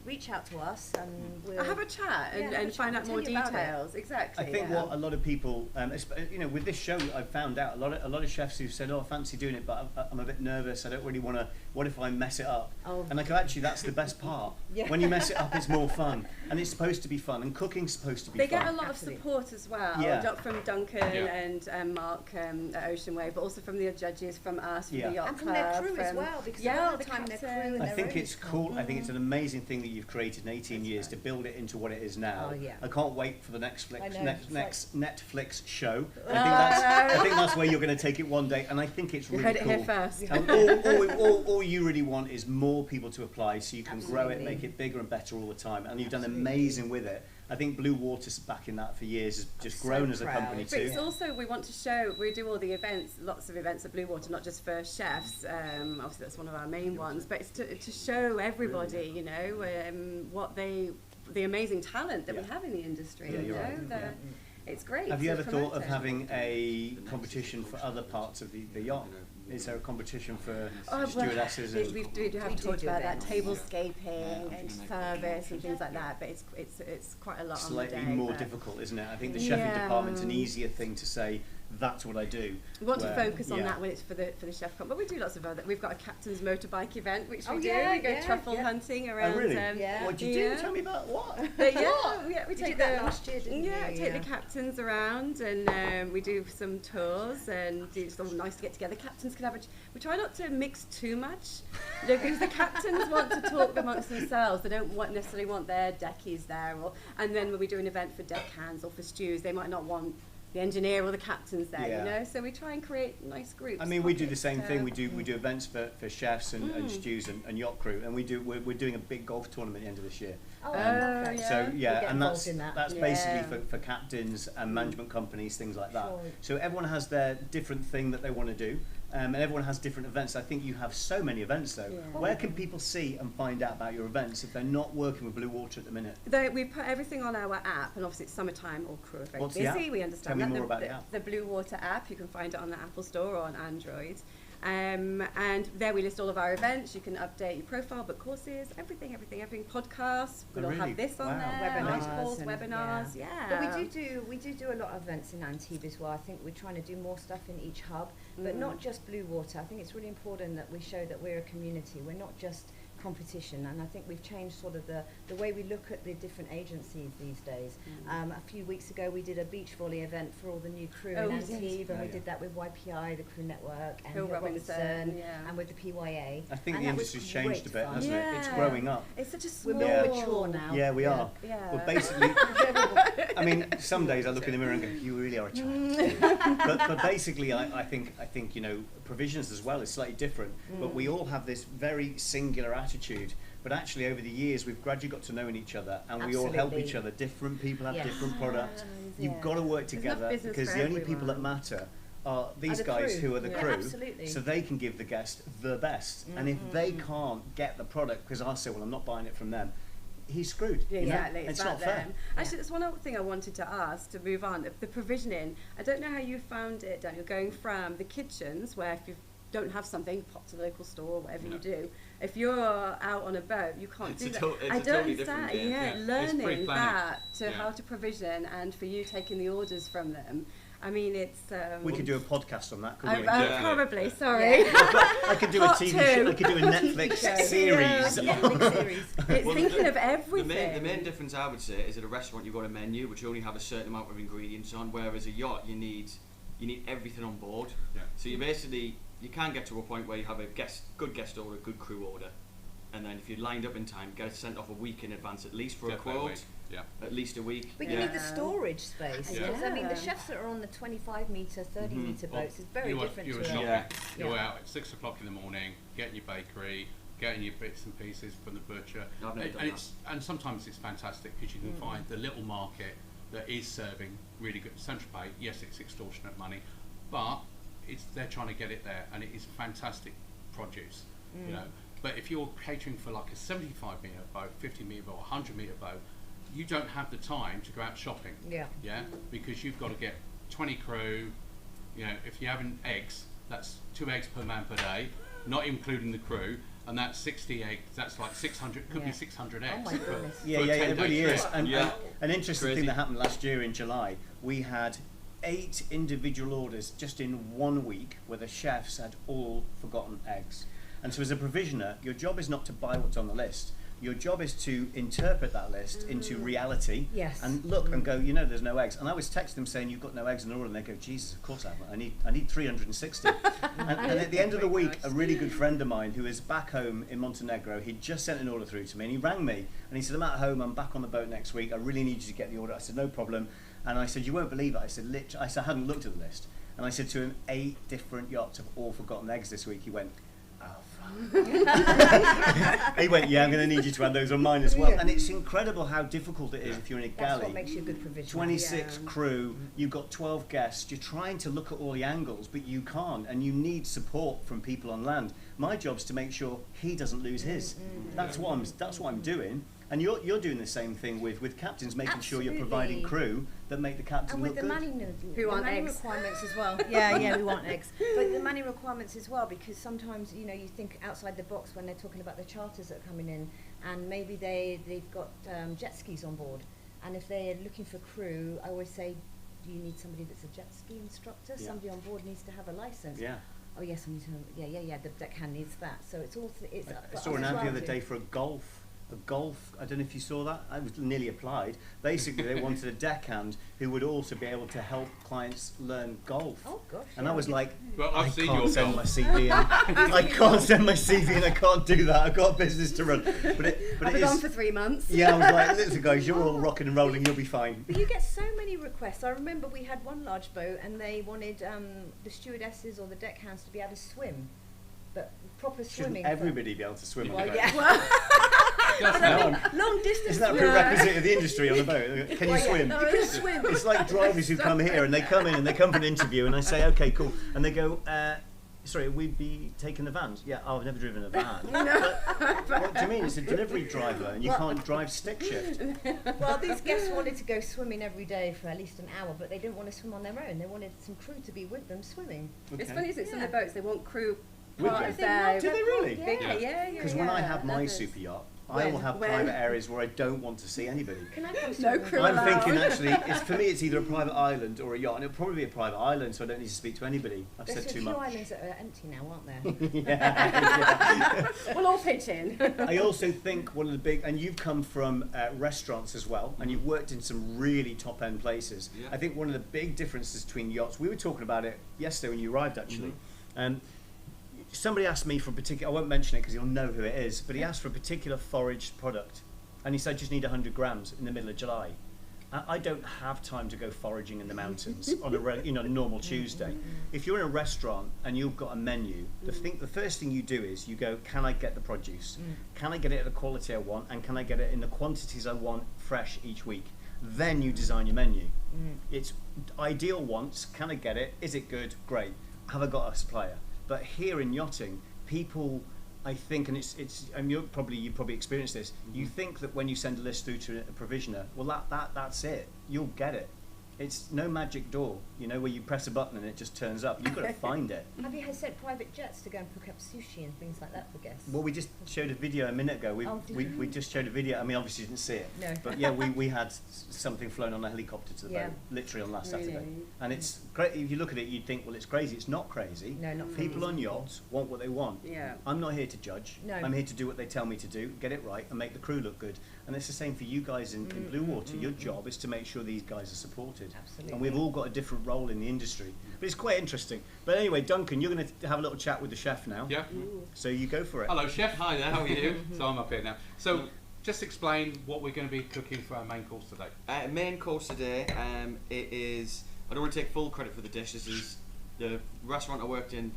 reach out to us and we'll Have a chat Yeah, have a and chat. find out Tell more you about it. details. Exactly. I think yeah. what a lot of people, with this show, I've found out a lot of chefs who've said, "Oh, I fancy doing it, but I'm a bit nervous. I don't really want to. What if I mess it up?" Oh. And I go, actually, that's the best part. Yeah. When you mess it up, it's more fun, and it's supposed to be fun, and cooking's supposed to be They fun. get a lot Absolutely. of support as well, Yeah. from Duncan Yeah. and Mark at Ocean Wave, but also from the judges, from us, from Yeah. the Yacht and from their Club, crew as from- well, because yeah, a lot of the the time their captain. crew and I their think own it's stuff. cool. I think it's an amazing thing that you've created in 18 years to build it into what it is now. Oh, yeah. I can't wait for the next I know, next Netflix show. Oh, I think that's where you're going to take it one day, and I think it's You really heard it cool. here first. And all you really want is more people to apply, so you can grow it, Absolutely. make it bigger and better all the time. And you've done amazing with it. I think Blue Water's backing that for years, has just so grown as a proud. company But too. it's also, we want to show, we do all the events, lots of events at Blue Water, not just for chefs, obviously that's one of our main ones, but it's to show everybody, you know, the amazing talent that we Yeah. have in the industry, Yeah, you you're know, right. the- it's great. Have you to ever thought promote of it. having a competition for other parts of the yacht? Is there a competition for well, stewardesses? And we do have We talked do about that, events. tablescaping and service and things like that, but it's quite a lot slightly on the day. more but difficult, isn't it? I think the chefing department's an easier thing to say, that's what I do. We want to where- focus on yeah. that when it's for the chef comp, but we do lots of other. We've got a captain's motorbike event which we do. yeah, We go yeah, truffle yeah. hunting Oh, around. really? Yeah. What do you do? Tell me about what? But yeah, we You take did that the last year, didn't yeah, you? take the captains around and we do some tours and it's all nice to get together. Captains can have we try not to mix too much because the captains want to talk amongst themselves. They don't necessarily want their deckies there, and then when we do an event for deckhands or for stews, they might not want the engineer or the captains there, Yeah. you know. So we try and create nice groups. I mean, we do the pockets, same thing. so- We do events for chefs and stews and yacht crew, and we're doing a big golf tournament at the end of this year. Oh, yeah. So We'll yeah, get and that's involved in that. basically Yeah. for captains and management companies, things like that. Sure. So everyone has their different thing that they want to do, and everyone has different events. I think you have so many events though. Yeah. Where can people see and find out about your events if they're not working with Blue Water at the minute? We put everything on our app, and obviously it's summertime, all crew are very What's the busy. app? We understand Tell me that. more about the app. The Blue Water app, you can find it on the Apple Store or on Android. And there we list all of our events. You can update your profile, book courses, everything. Podcasts. We'll Oh, have really? this on Wow. there. Webinars nice calls, and- webinars. Yeah. But we do a lot of events in Antibes as well. I think we're trying to do more stuff in each hub, but not just Blue Water. I think it's really important that we show that we're a community. We're not just competition, and I think we've changed sort of the way we look at the different agencies these days. A few weeks ago we did a beach volley event for all the new crew Oh, in we did. Antibes, and Oh, we yeah. did that with YPI, the Crew Network, and Hill Hill Robinson, Robinson, yeah. and with the PYA. I think And the that was industry's changed a great bit, fun. hasn't it? It's Yeah. growing up. It's such a We're small. more mature now. Yeah, we are. Yeah. Well, basically, I mean, some days I look in the mirror and go, "You really are a child." but basically, I think you know, provisions as well is slightly different. But we all have this very singular attitude. But actually, over the years, we've gradually got to know each other, and we all help Absolutely. each other. Different people have Yes. different products. You've Yeah. got to work There's enough together business because for the only people that everyone. matter are these the guys crew. who are the Yeah. crew. Absolutely. So they can give the guest the best. And if they can't get the product, because I say, well, I'm not buying it from them, he's screwed. Yeah, you know? exactly. It's about not fair. them. Actually, there's one other thing I wanted to ask to move on. The provisioning. I don't know how you found it, Daniel, going from the kitchens, where if you don't have something, pop to the local store, whatever you do. If you're out on a boat, you can't It's do a that. to- it's I a don't totally different understand. game. Yeah, Yeah, it's learning pre-planning. that to Yeah. how to provision and for you taking the orders from them. I mean, it's. We could do a podcast on that, couldn't we? I Yeah. probably. Sorry. I could do a Part TV two. show. I could do a Netflix show. series. Netflix series. It's Well, thinking of The everything. main difference I would say is at a restaurant you've got a menu which you only have a certain amount of ingredients on, whereas a yacht you need everything on board. Yeah. So you can get to a point where you have a good guest order, a good crew order, and then if you're lined up in time, get it sent off a week in advance at least for a Definitely. quote, Yeah. at least a week. But you need the storage space. Yeah. Because, I mean, the Yeah. chefs that are on the 25 metre, 30 metre Well, boats is very you were- different you were to shopping. Yeah. You're Yeah. out at 6 o'clock in the morning, getting your bakery, getting your bits and pieces from the butcher. I've never done And sometimes it's fantastic because you can find the little market that is serving really good Central Pay. Yes, it's extortionate money, but they're trying to get it there, and it is fantastic produce. You know, but if you're catering for like a 75 metre boat, 50 metre boat, 100 metre boat, you don't have the time to go out shopping. Yeah. Yeah, because you've got to get 20 crew. You know, if you're having eggs, that's 2 eggs per man per day, not including the crew, and that's 60 eggs. That's like 600. Could be Yeah. 600 Oh eggs. my goodness. Yeah, for a yeah, it 10-day really is. trip. And Yeah. an interesting Crazy. thing that happened last year in July, we had 8 individual orders just in 1 week where the chefs had all forgotten eggs. And so as a provisioner, your job is not to buy what's on the list. Your job is to interpret that list into reality Yes. and look and go, you know, there's no eggs. And I was texting them saying, you've got no eggs in the order. And they go, Jesus, of course I haven't. I need 360. and at the end of the week, a really good friend of mine who is back home in Montenegro, he'd just sent an order through to me and he rang me and he said, I'm at home, I'm back on the boat next week. I really need you to get the order. I said, no problem. And I said, you won't believe it. I said, I hadn't looked at the list. And I said to him, 8 different yachts have all forgotten eggs this week. He went, oh, fuck. He went, yeah, I'm going to need you to add those on mine as well. Yeah. And it's incredible how difficult it is if you're in a That's galley. what makes you a good provisioner. 26 crew, you've got 12 guests, you're trying to look at all the angles, but you can't, and you need support from people on land. My job's to make sure he doesn't lose his. That's what I'm doing. And you're doing the same thing with captains, making sure you're providing Absolutely. crew that make the captain And with look the good. manning, want manning eggs. requirements as well. Yeah, we want eggs. But the manning requirements as well, because sometimes, you know, you think outside the box when they're talking about the charters that are coming in, and maybe they've got jet skis on board. And if they're looking for crew, I always say, do you need somebody that's a jet ski instructor? Yeah. Somebody on board needs to have a license. Yeah. Oh yes, I need to. Yeah. The deckhand needs that. So it's all. It's. I saw an ad the other day for a golf. I don't know if you saw that. I was nearly applied. Basically, they wanted a deckhand who would also be able to help clients learn golf. Oh gosh. And I was like, Well, I I've seen can't your send golf. my CV in. I can't send my CV in. I can't do that. I've got a business to run. But I've it been gone is. for 3 months. Yeah, I was like, listen, guys, you're all rocking and rolling. You'll be fine. But you get so many requests. I remember we had one large boat, and they wanted the stewardesses or the deckhands to be able to swim, but proper Shouldn't swimming. everybody be able to swim on Well, a boat? yeah. No. Long distance. Isn't that a swim. prerequisite of the industry on a boat? Can you Well, yeah. swim? No, you can swim. It's like drivers who come here and they come in and they come for an interview and I say, okay, cool. And they go, sorry, we'd be taking the vans. Yeah, oh, I've never driven a van. But what do you mean? It's a delivery driver and you can't drive stick shift. Well, these guests wanted to go swimming every day for at least an hour, but they didn't want to swim on their own. They wanted some crew to be with them swimming. It's Okay. funny, isn't it? Some of the Yeah. boats, they want crew With part them? of their... Do they really? Yeah. Because when I have my super yacht, I will have When? private areas where I don't want to see anybody. Can I post No it on crew the- I'm allowed. thinking actually, for me it's either a private island or a yacht, and it'll probably be a private island, so I don't need to speak to anybody. I've There's said a too few much. islands that are empty now, aren't there? Yeah. We'll all pitch in. I also think one of the big, and you've come from restaurants as well, and you've worked in some really top end places. Yeah. I think one of the big differences between yachts, we were talking about it yesterday when you arrived actually, somebody asked me for a particular, I won't mention it because you'll know who it is, but he asked for a particular foraged product, and he said just need 100 grams in the middle of July. I don't have time to go foraging in the mountains on a normal Tuesday. If you're in a restaurant and you've got a menu, the first thing you do is you go, can I get the produce? Can I get it at the quality I want? And can I get it in the quantities I want fresh each week? Then you design your menu. It's ideal once, can I get it? Is it good? Great. Have I got a supplier? But here in yachting, people, I think, and and you probably experienced this. You think that when you send a list through to a provisioner, well, that's it. You'll get it. It's no magic door, where you press a button and it just turns up. You've got to find it. Have you sent private jets to go and pick up sushi and things like that for guests? Well, we just showed a video a minute ago. Did We just showed a video. I mean, obviously you didn't see it. No. But yeah, we had something flown on a helicopter to the Yeah. boat, literally on last Saturday. Really? And it's great. If you look at it, you'd think, well, it's crazy. It's not crazy. No, not for People me. on yachts want what they want. Yeah. I'm not here to judge. No. I'm here to do what they tell me to do, get it right, and make the crew look good. And it's the same for you guys in Blue Water. Your job is to make sure these guys are supported. Absolutely. And we've all got a different role in the industry. But it's quite interesting. But anyway, Duncan, you're going to have a little chat with the chef now. Yeah. So you go for it. Hello, chef. Hi there. How are you? So I'm up here now. So just explain what we're going to be cooking for our main course today. Main course today, it is, I don't want to take full credit for the dish, this is the restaurant I worked in,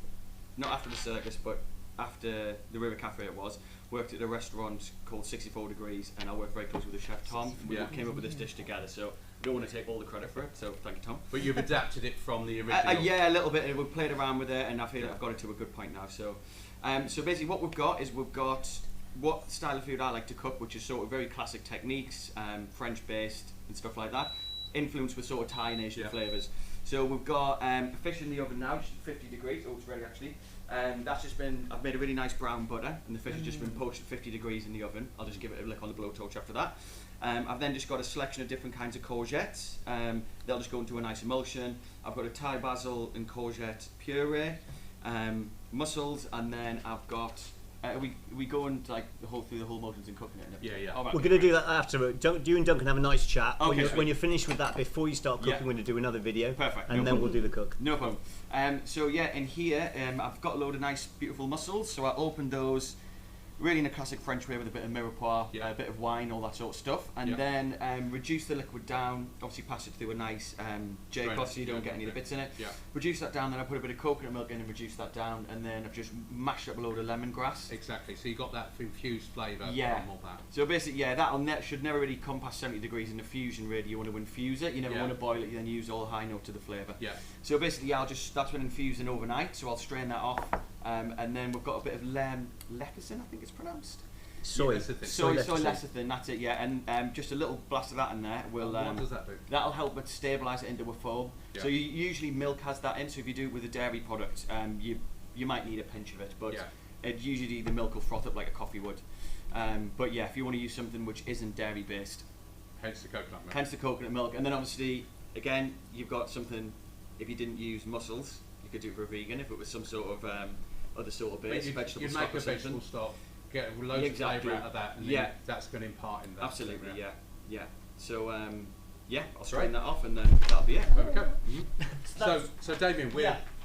not after the Circus, but after the River Cafe it was, worked at a restaurant called 64 Degrees, and I worked very closely with the chef Tom. We Yeah. came up with this dish together, so I don't want to take all the credit for it, so thank you, Tom. But you've adapted it from the original. Yeah, a little bit. We've played around with it, and I feel like I've got it to a good point now. So, so basically, what we've got what style of food I like to cook, which is sort of very classic techniques, French-based and stuff like that, influenced with sort of Thai and Asian flavours. So we've got fish in the oven now, just 50 degrees. Oh, it's ready actually. That's just been, I've made a really nice brown butter, and the fish has just been poached at 50 degrees in the oven. I'll just give it a lick on the blowtorch after that. I've then just got a selection of different kinds of courgettes. They'll just go into a nice emulsion. I've got a Thai basil and courgette puree, mussels, and then I've got. We go and like through the whole motions and cooking it. And everything. Yeah. All right. We're going to do that after. You and Duncan have a nice chat. Okay, When you're finished with that, before you start cooking, Yeah. we're going to do another video. Perfect, And no then problem. we'll do the cook. No problem. So yeah, in here I've got a load of nice, beautiful mussels. So I opened those really in a classic French way with a bit of mirepoix, Yeah. a bit of wine, all that sort of stuff, and Yeah. then reduce the liquid down. Obviously, pass it through a nice J-cloth so you don't get any of the bits in it. Yeah. Reduce that down. Then I put a bit of coconut milk in and reduce that down, and then I've just mashed up a load of lemongrass. Exactly. So you got that infused flavour Yeah. from all that. So basically, yeah, that should never really come past 70 degrees in the fusion. Really, you want to infuse it. You never Yeah. want to boil it. You then use all the high note to the flavour. Yeah. So basically, that's been infusing overnight. So I'll strain that off, and then we've got a bit of lecithin, I think it's pronounced. Soy. Soy lecithin, that's it, yeah. And just a little blast of that in there will. What does that do? That'll help it stabilise it into a foam. Yeah. So usually milk has that in. So if you do it with a dairy product, you might need a pinch of it, but usually the milk will froth up like a coffee would. But yeah, if you want to use something which isn't dairy based, hence the coconut milk. Hence the coconut milk, and then obviously again you've got something. If you didn't use mussels, you could do it for a vegan. If it was some sort of other sort of base, vegetable stock. You'd make a vegetable stock, get loads of flavour out of that, and then that's going to impart in that. Absolutely, yeah. So I'll strain that off, and then that'll be it. There we go. So Damian,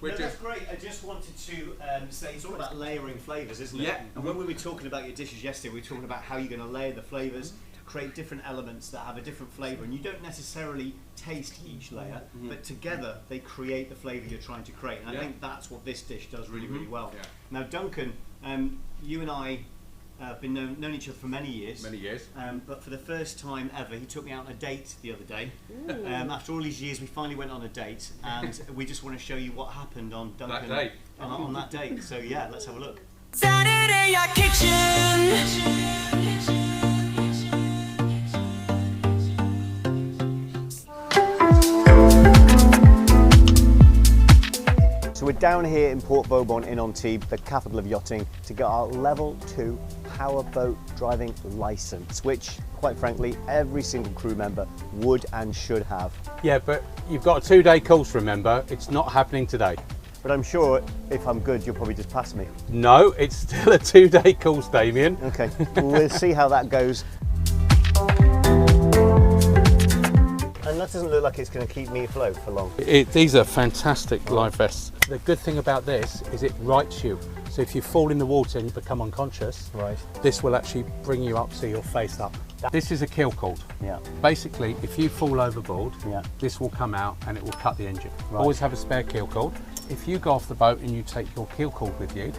that's great. I just wanted to say it's all about layering flavours, isn't it? Yeah. And when we were talking about your dishes yesterday, we were talking about how you're going to layer the flavours, create different elements that have a different flavour, and you don't necessarily taste each layer, but together they create the flavour you're trying to create. And I think that's what this dish does really, really well. Yeah. Now, Duncan, you and I have been known each other for many years. But for the first time ever, he took me out on a date the other day. After all these years, we finally went on a date, and we just want to show you what happened on Duncan on that date. So yeah, let's have a look. Saturday Yacht Kitchen. So we're down here in Port Vauban in Antibes, the capital of yachting, to get our level 2 powerboat driving license, which, quite frankly, every single crew member would and should have. Yeah, but you've got a 2-day course, remember? It's not happening today. But I'm sure if I'm good, you'll probably just pass me. No, it's still a 2-day course, Damian. Okay, we'll see how that goes. And that doesn't look like it's going to keep me afloat for long. These are fantastic life vests. The good thing about this is it rights you. So if you fall in the water and you become unconscious, this will actually bring you up so you're face up. This is a keel cord. Yeah. Basically, if you fall overboard, this will come out and it will cut the engine. Always have a spare keel cord. If you go off the boat and you take your keel cord with you,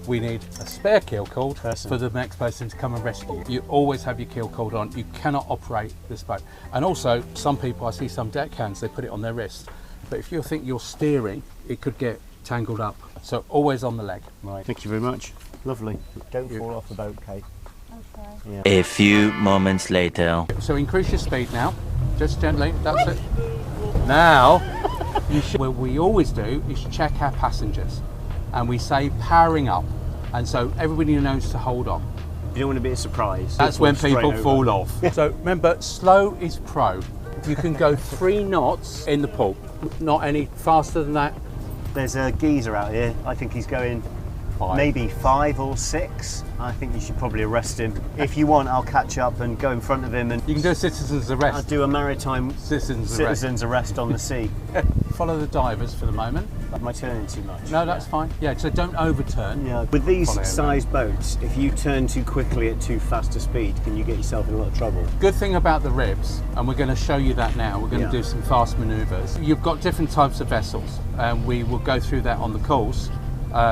we need a spare keel cord for the next person to come and rescue you. You always have your keel cord on. You cannot operate this boat. And also, some people, I see some deckhands, they put it on their wrist. But if you think you're steering, it could get tangled up. So always on the leg. Right. Thank you very much. Lovely. Don't fall off the boat, Kate. Okay. Yeah. A few moments later. So increase your speed now, just gently, that's it. Now, what we always do is check our passengers and we say powering up, and so everybody knows to hold on. You don't want to be a surprise. That's when people fall off. So remember, slow is pro. You can go 3 knots in the pool, not any faster than that. There's a geezer out here. I think he's going 5. Maybe 5 or 6. I think you should probably arrest him. If you want, I'll catch up and go in front of him. And you can do a citizen's arrest. I'll do a maritime citizen's arrest on the sea. Follow the divers for the moment. Am I turning too much? No, that's fine. Yeah, so don't overturn. Yeah. With these size boats, if you turn too quickly at too fast a speed, can you get yourself in a lot of trouble? Good thing about the ribs, and we're going to show you that now, we're going to do some fast manoeuvres. You've got different types of vessels, and we will go through that on the course.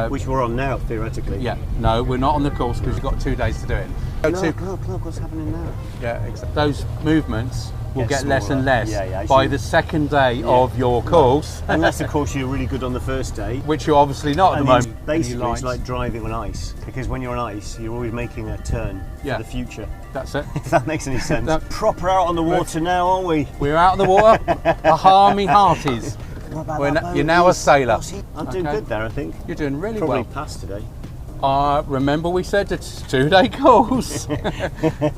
Which we're on now, theoretically. Yeah, no, we're not on the course because you've got 2 days to do it. Look what's happening now. Yeah, exactly. Those movements will get smaller. less and less Yeah, by the second day of your course. Unless, of course, you're really good on the first day. Which you're obviously not at the moment. Basically, it's like driving on ice, because when you're on ice, you're always making a turn for the future. That's it. If that makes any sense. Proper out on the water now, aren't we? We're out on the water. A harmy hearties. You're now a sailor. I'm doing good there, I think. You're doing really well. Probably passed today. Remember we said it's a 2-day course.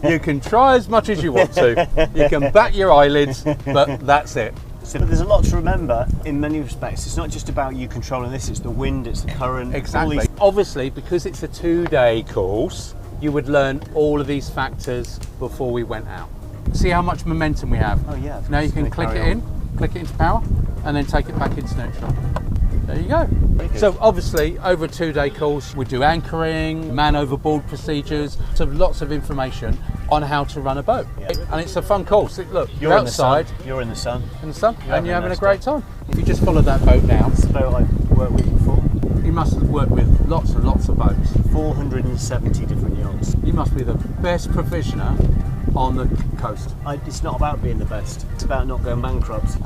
You can try as much as you want to. You can bat your eyelids, but that's it. So there's a lot to remember in many respects. It's not just about you controlling this, it's the wind, it's the current. Exactly. Obviously, because it's a 2-day course, you would learn all of these factors before we went out. See how much momentum we have? Oh yeah. Now you can click it into power, and then take it back into neutral. There you go. So obviously, over a 2-day course, we do anchoring, man overboard procedures, so lots of information on how to run a boat. Yeah. And it's a fun course. Look, you're outside. You're in the sun. And you're having a great time. If you just follow that boat now. It's the boat I've worked with before. You must have worked with lots and lots of boats. 470 different yachts. You must be the best provisioner on the coast. It's not about being the best, it's about not going bankrupt.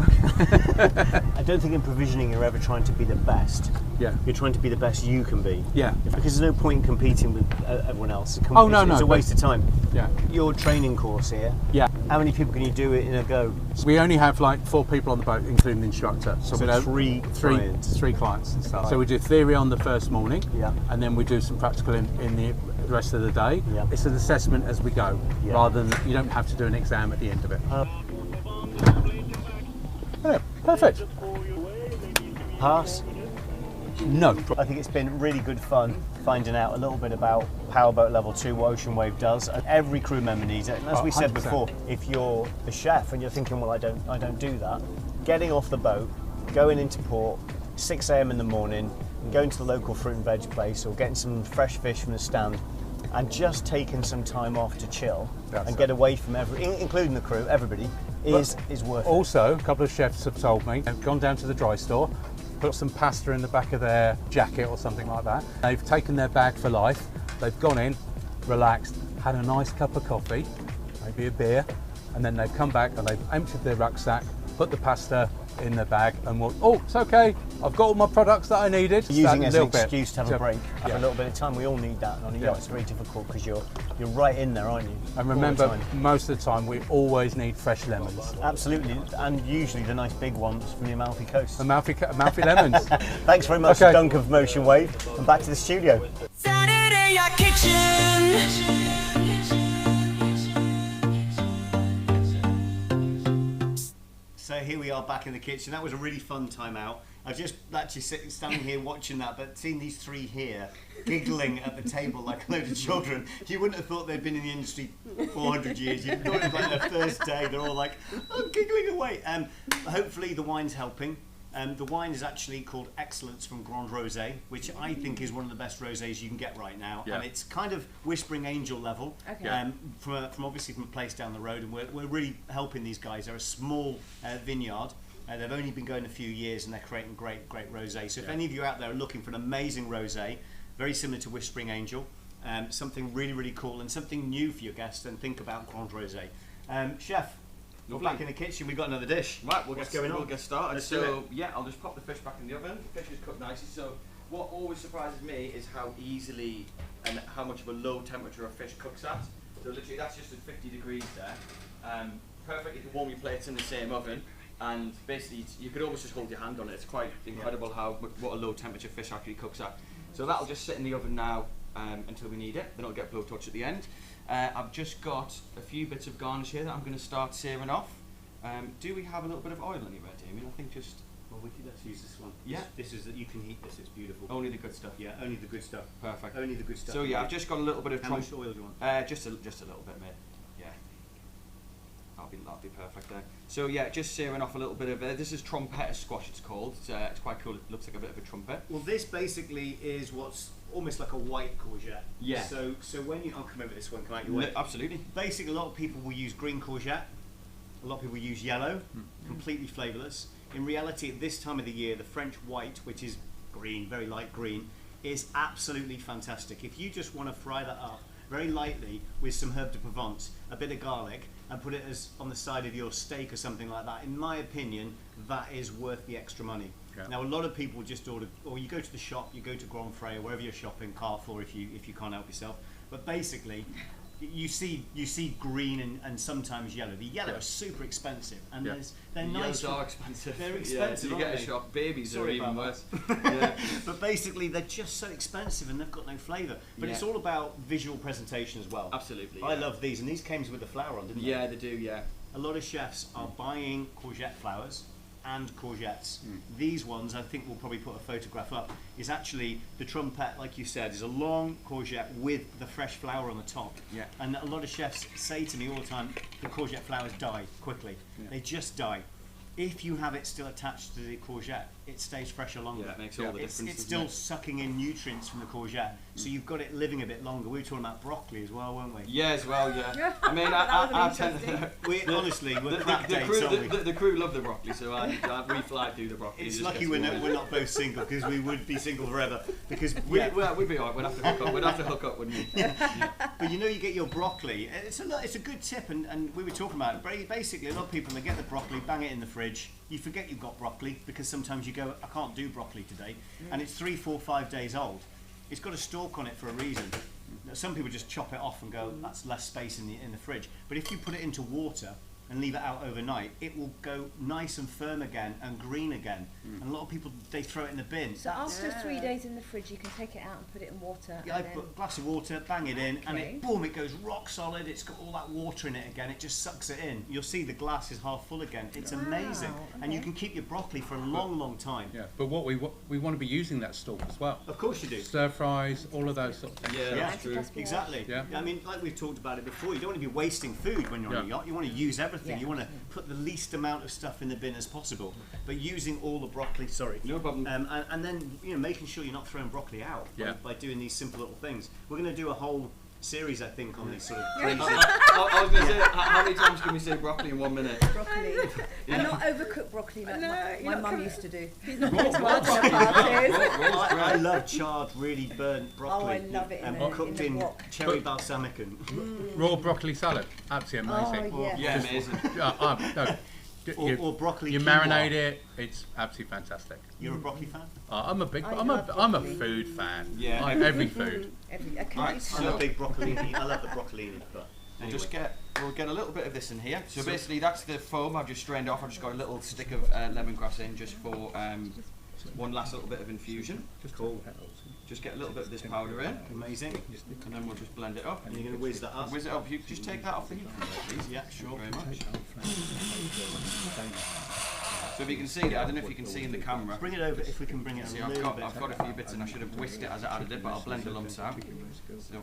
I don't think in provisioning you're ever trying to be the best. Yeah. You're trying to be the best you can be. Yeah. Because there's no point in competing with everyone else. It's a waste of time. Yeah. Your training course here, Yeah. how many people can you do it in a go? We only have like 4 people on the boat, including the instructor. So we have three clients. 3 clients and stuff. So we do theory on the first morning, Yeah. and then we do some practical in the rest of the day. Yeah. It's an assessment as we go, Yeah. rather than you don't have to do an exam at the end of it. Yeah, perfect. Pass? No. I think it's been really good fun finding out a little bit about Powerboat Level 2, what Ocean Wave does. Every crew member needs it. And as we said 100%. before, if you're the chef and you're thinking, well, I don't do that, getting off the boat, going into port, 6 a.m. in the morning, and going to the local fruit and veg place or getting some fresh fish from the stand and just taking some time off to chill and get away from including the crew, everybody, is worth it. Also, a couple of chefs have told me they've gone down to the dry store, put some pasta in the back of their jacket or something like that. They've taken their bag for life, they've gone in, relaxed, had a nice cup of coffee, maybe a beer, and then they've come back and they've emptied their rucksack, put the pasta in their bag and walked, oh, it's okay, I've got all my products that I needed. Using it as an little bit. excuse to have a break, have a little bit of time. We all need that. And on a yacht, it's very difficult because you're right in there, aren't you? And All remember, the time. most of the time we always need fresh lemons. Absolutely, and usually the nice big ones from the Amalfi Coast. Amalfi lemons. Thanks very much, Okay. Duncan from Ocean Wave, and back to the studio. Saturday Yacht Kitchen. So here we are back in the kitchen. That was a really fun time out. I was just actually standing here watching that, but seeing these 3 here giggling at the table like a load of children, you wouldn't have thought they'd been in the industry 400 years. You'd thought it was like their first day. They're all like, oh, giggling away. Hopefully the wine's helping. The wine is actually called Excellence from Grand Rosé, which I think is one of the best rosés you can get right now. Yeah. And it's kind of Whispering Angel level, Okay. from obviously from a place down the road. And we're really helping these guys. They're a small vineyard. They've only been going a few years and they're creating great rosé. So if any of you out there are looking for an amazing rosé, very similar to Whispering Angel, something really cool and something new for your guests, then think about Grand Rosé. Chef, we're back in the kitchen. We've got another dish. Right, we'll What's get going on? We'll get started. Let's do So it. yeah, I'll just pop the fish back in the oven. The fish is cooked nicely. So what always surprises me is how easily and how much of a low temperature a fish cooks at. So literally that's just at 50 degrees there. Perfect. You can warm your plates in the same oven. And basically, you could almost just hold your hand on it. It's quite incredible what a low temperature fish actually cooks at. So that'll just sit in the oven now until we need it. Then it'll get blowtorch at the end. I've just got a few bits of garnish here that I'm going to start searing off. Do we have a little bit of oil anywhere, Damian? I think just... Well, let's use this one. Yeah. This is that you can heat this. It's beautiful. Only the good stuff. Yeah, only the good stuff. Perfect. Only the good stuff. So yeah, I've just got a little bit of... How much oil do you want? Just a little bit, mate. Yeah. That'll be perfect there. So yeah, just searing off a little bit of... this is trompetta squash, it's called. It's quite cool. It looks like a bit of a trumpet. Well, this basically is what's almost like a white courgette. Yeah. So when you... I'll come over this one, come out your way. Absolutely. Basically, a lot of people will use green courgette. A lot of people use yellow, completely flavourless. In reality, at this time of the year, the French white, which is green, very light green, is absolutely fantastic. If you just want to fry that up very lightly with some herb de Provence, a bit of garlic, and put it as on the side of your steak or something like that, in my opinion, that is worth the extra money. Yeah. Now, a lot of people just order, or you go to the shop, you go to Grand Frey, or wherever you're shopping, Carrefour if you can't help yourself. But basically, you see green and sometimes yellow. The yellow is super expensive, and they're nice. Yellows are expensive. They're expensive. You get a they? shop, babies Sorry are even about worse. Yeah. But basically, they're just so expensive and they've got no flavour. But it's all about visual presentation as well. Absolutely. I love these, and these came with the flour on, didn't they? Yeah, they do. Yeah. A lot of chefs are buying courgette flowers and courgettes. These ones, I think we'll probably put a photograph up, is actually the trumpet, like you said, is a long courgette with the fresh flower on the top. Yeah. And a lot of chefs say to me all the time, the courgette flowers die quickly. Yeah. They just die. If you have it still attached to the courgette, it stays fresher longer. Yeah, it makes all the difference. It's still sucking in nutrients from the courgette, so you've got it living a bit longer. We were talking about broccoli as well, weren't we? Yeah, as well, yeah. I mean, I tend to... Honestly, we're crap dates, aren't we? The crew love the broccoli, so we fly through the broccoli. It's lucky we're not both single, because we would be single forever. Because we'd be alright, we'd have to hook up. We'd have to hook up, wouldn't we? Yeah. But you get your broccoli. It's a good tip, and we were talking about it. Basically, a lot of people, they get the broccoli, bang it in the fridge. You forget you've got broccoli, because sometimes you go, I can't do broccoli today, and it's 3, 4, 5 days old. It's got a stalk on it for a reason. Some people just chop it off and go, that's less space in the fridge. But if you put it into water and leave it out overnight, it will go nice and firm again and green again. And a lot of people, they throw it in the bin. So after 3 days in the fridge, you can take it out and put it in water. Yeah, I put a glass of water, bang it in, and it goes rock solid. It's got all that water in it again. It just sucks it in. You'll see the glass is half full again. It's amazing, and you can keep your broccoli for a long, long time. Yeah, but what we want to be using that stalk as well. Of course you do. Stir fries, all of those sort of things. Yeah, that's true. Exactly. Yeah. I mean, like we've talked about it before, you don't want to be wasting food when you're on a yacht. You want to use everything. You want to put the least amount of stuff in the bin as possible, but using all the broccoli. Sorry. No problem. And then making sure you're not throwing broccoli out by doing these simple little things. We're going to do a whole series, I think, on these sort of crazy. I was going to say, how many times can we say broccoli in 1 minute? Broccoli. And not overcooked broccoli like my mum used to do. I love charred, really burnt broccoli. Oh, I love it cooked in cherry balsamicum. Raw broccoli salad, absolutely amazing. Oh, Yeah, amazing. Or broccoli. You quinoa. marinate it; it's absolutely fantastic. You're a broccoli fan? I'm a big. I'm a food fan. Yeah. Every food. Right, I'm a big broccolini. I love the broccolini, but anyway. We'll get a little bit of this in here. So basically, that's the foam I've just strained off. I've just got a little stick of lemongrass in just for one last little bit of infusion. Cool. Just get a little bit of this powder in. Amazing. And then we'll just blend it up. And you're going to whiz that up? Whiz it up. You just take that off the heat, please. Yeah, sure. Very much. So if you can see it, I don't know if you can see in the camera. Bring it over, if we can bring it See, a I've little bit. got a few bits and I should have whisked it as I added it, but I'll blend the lumps out. So,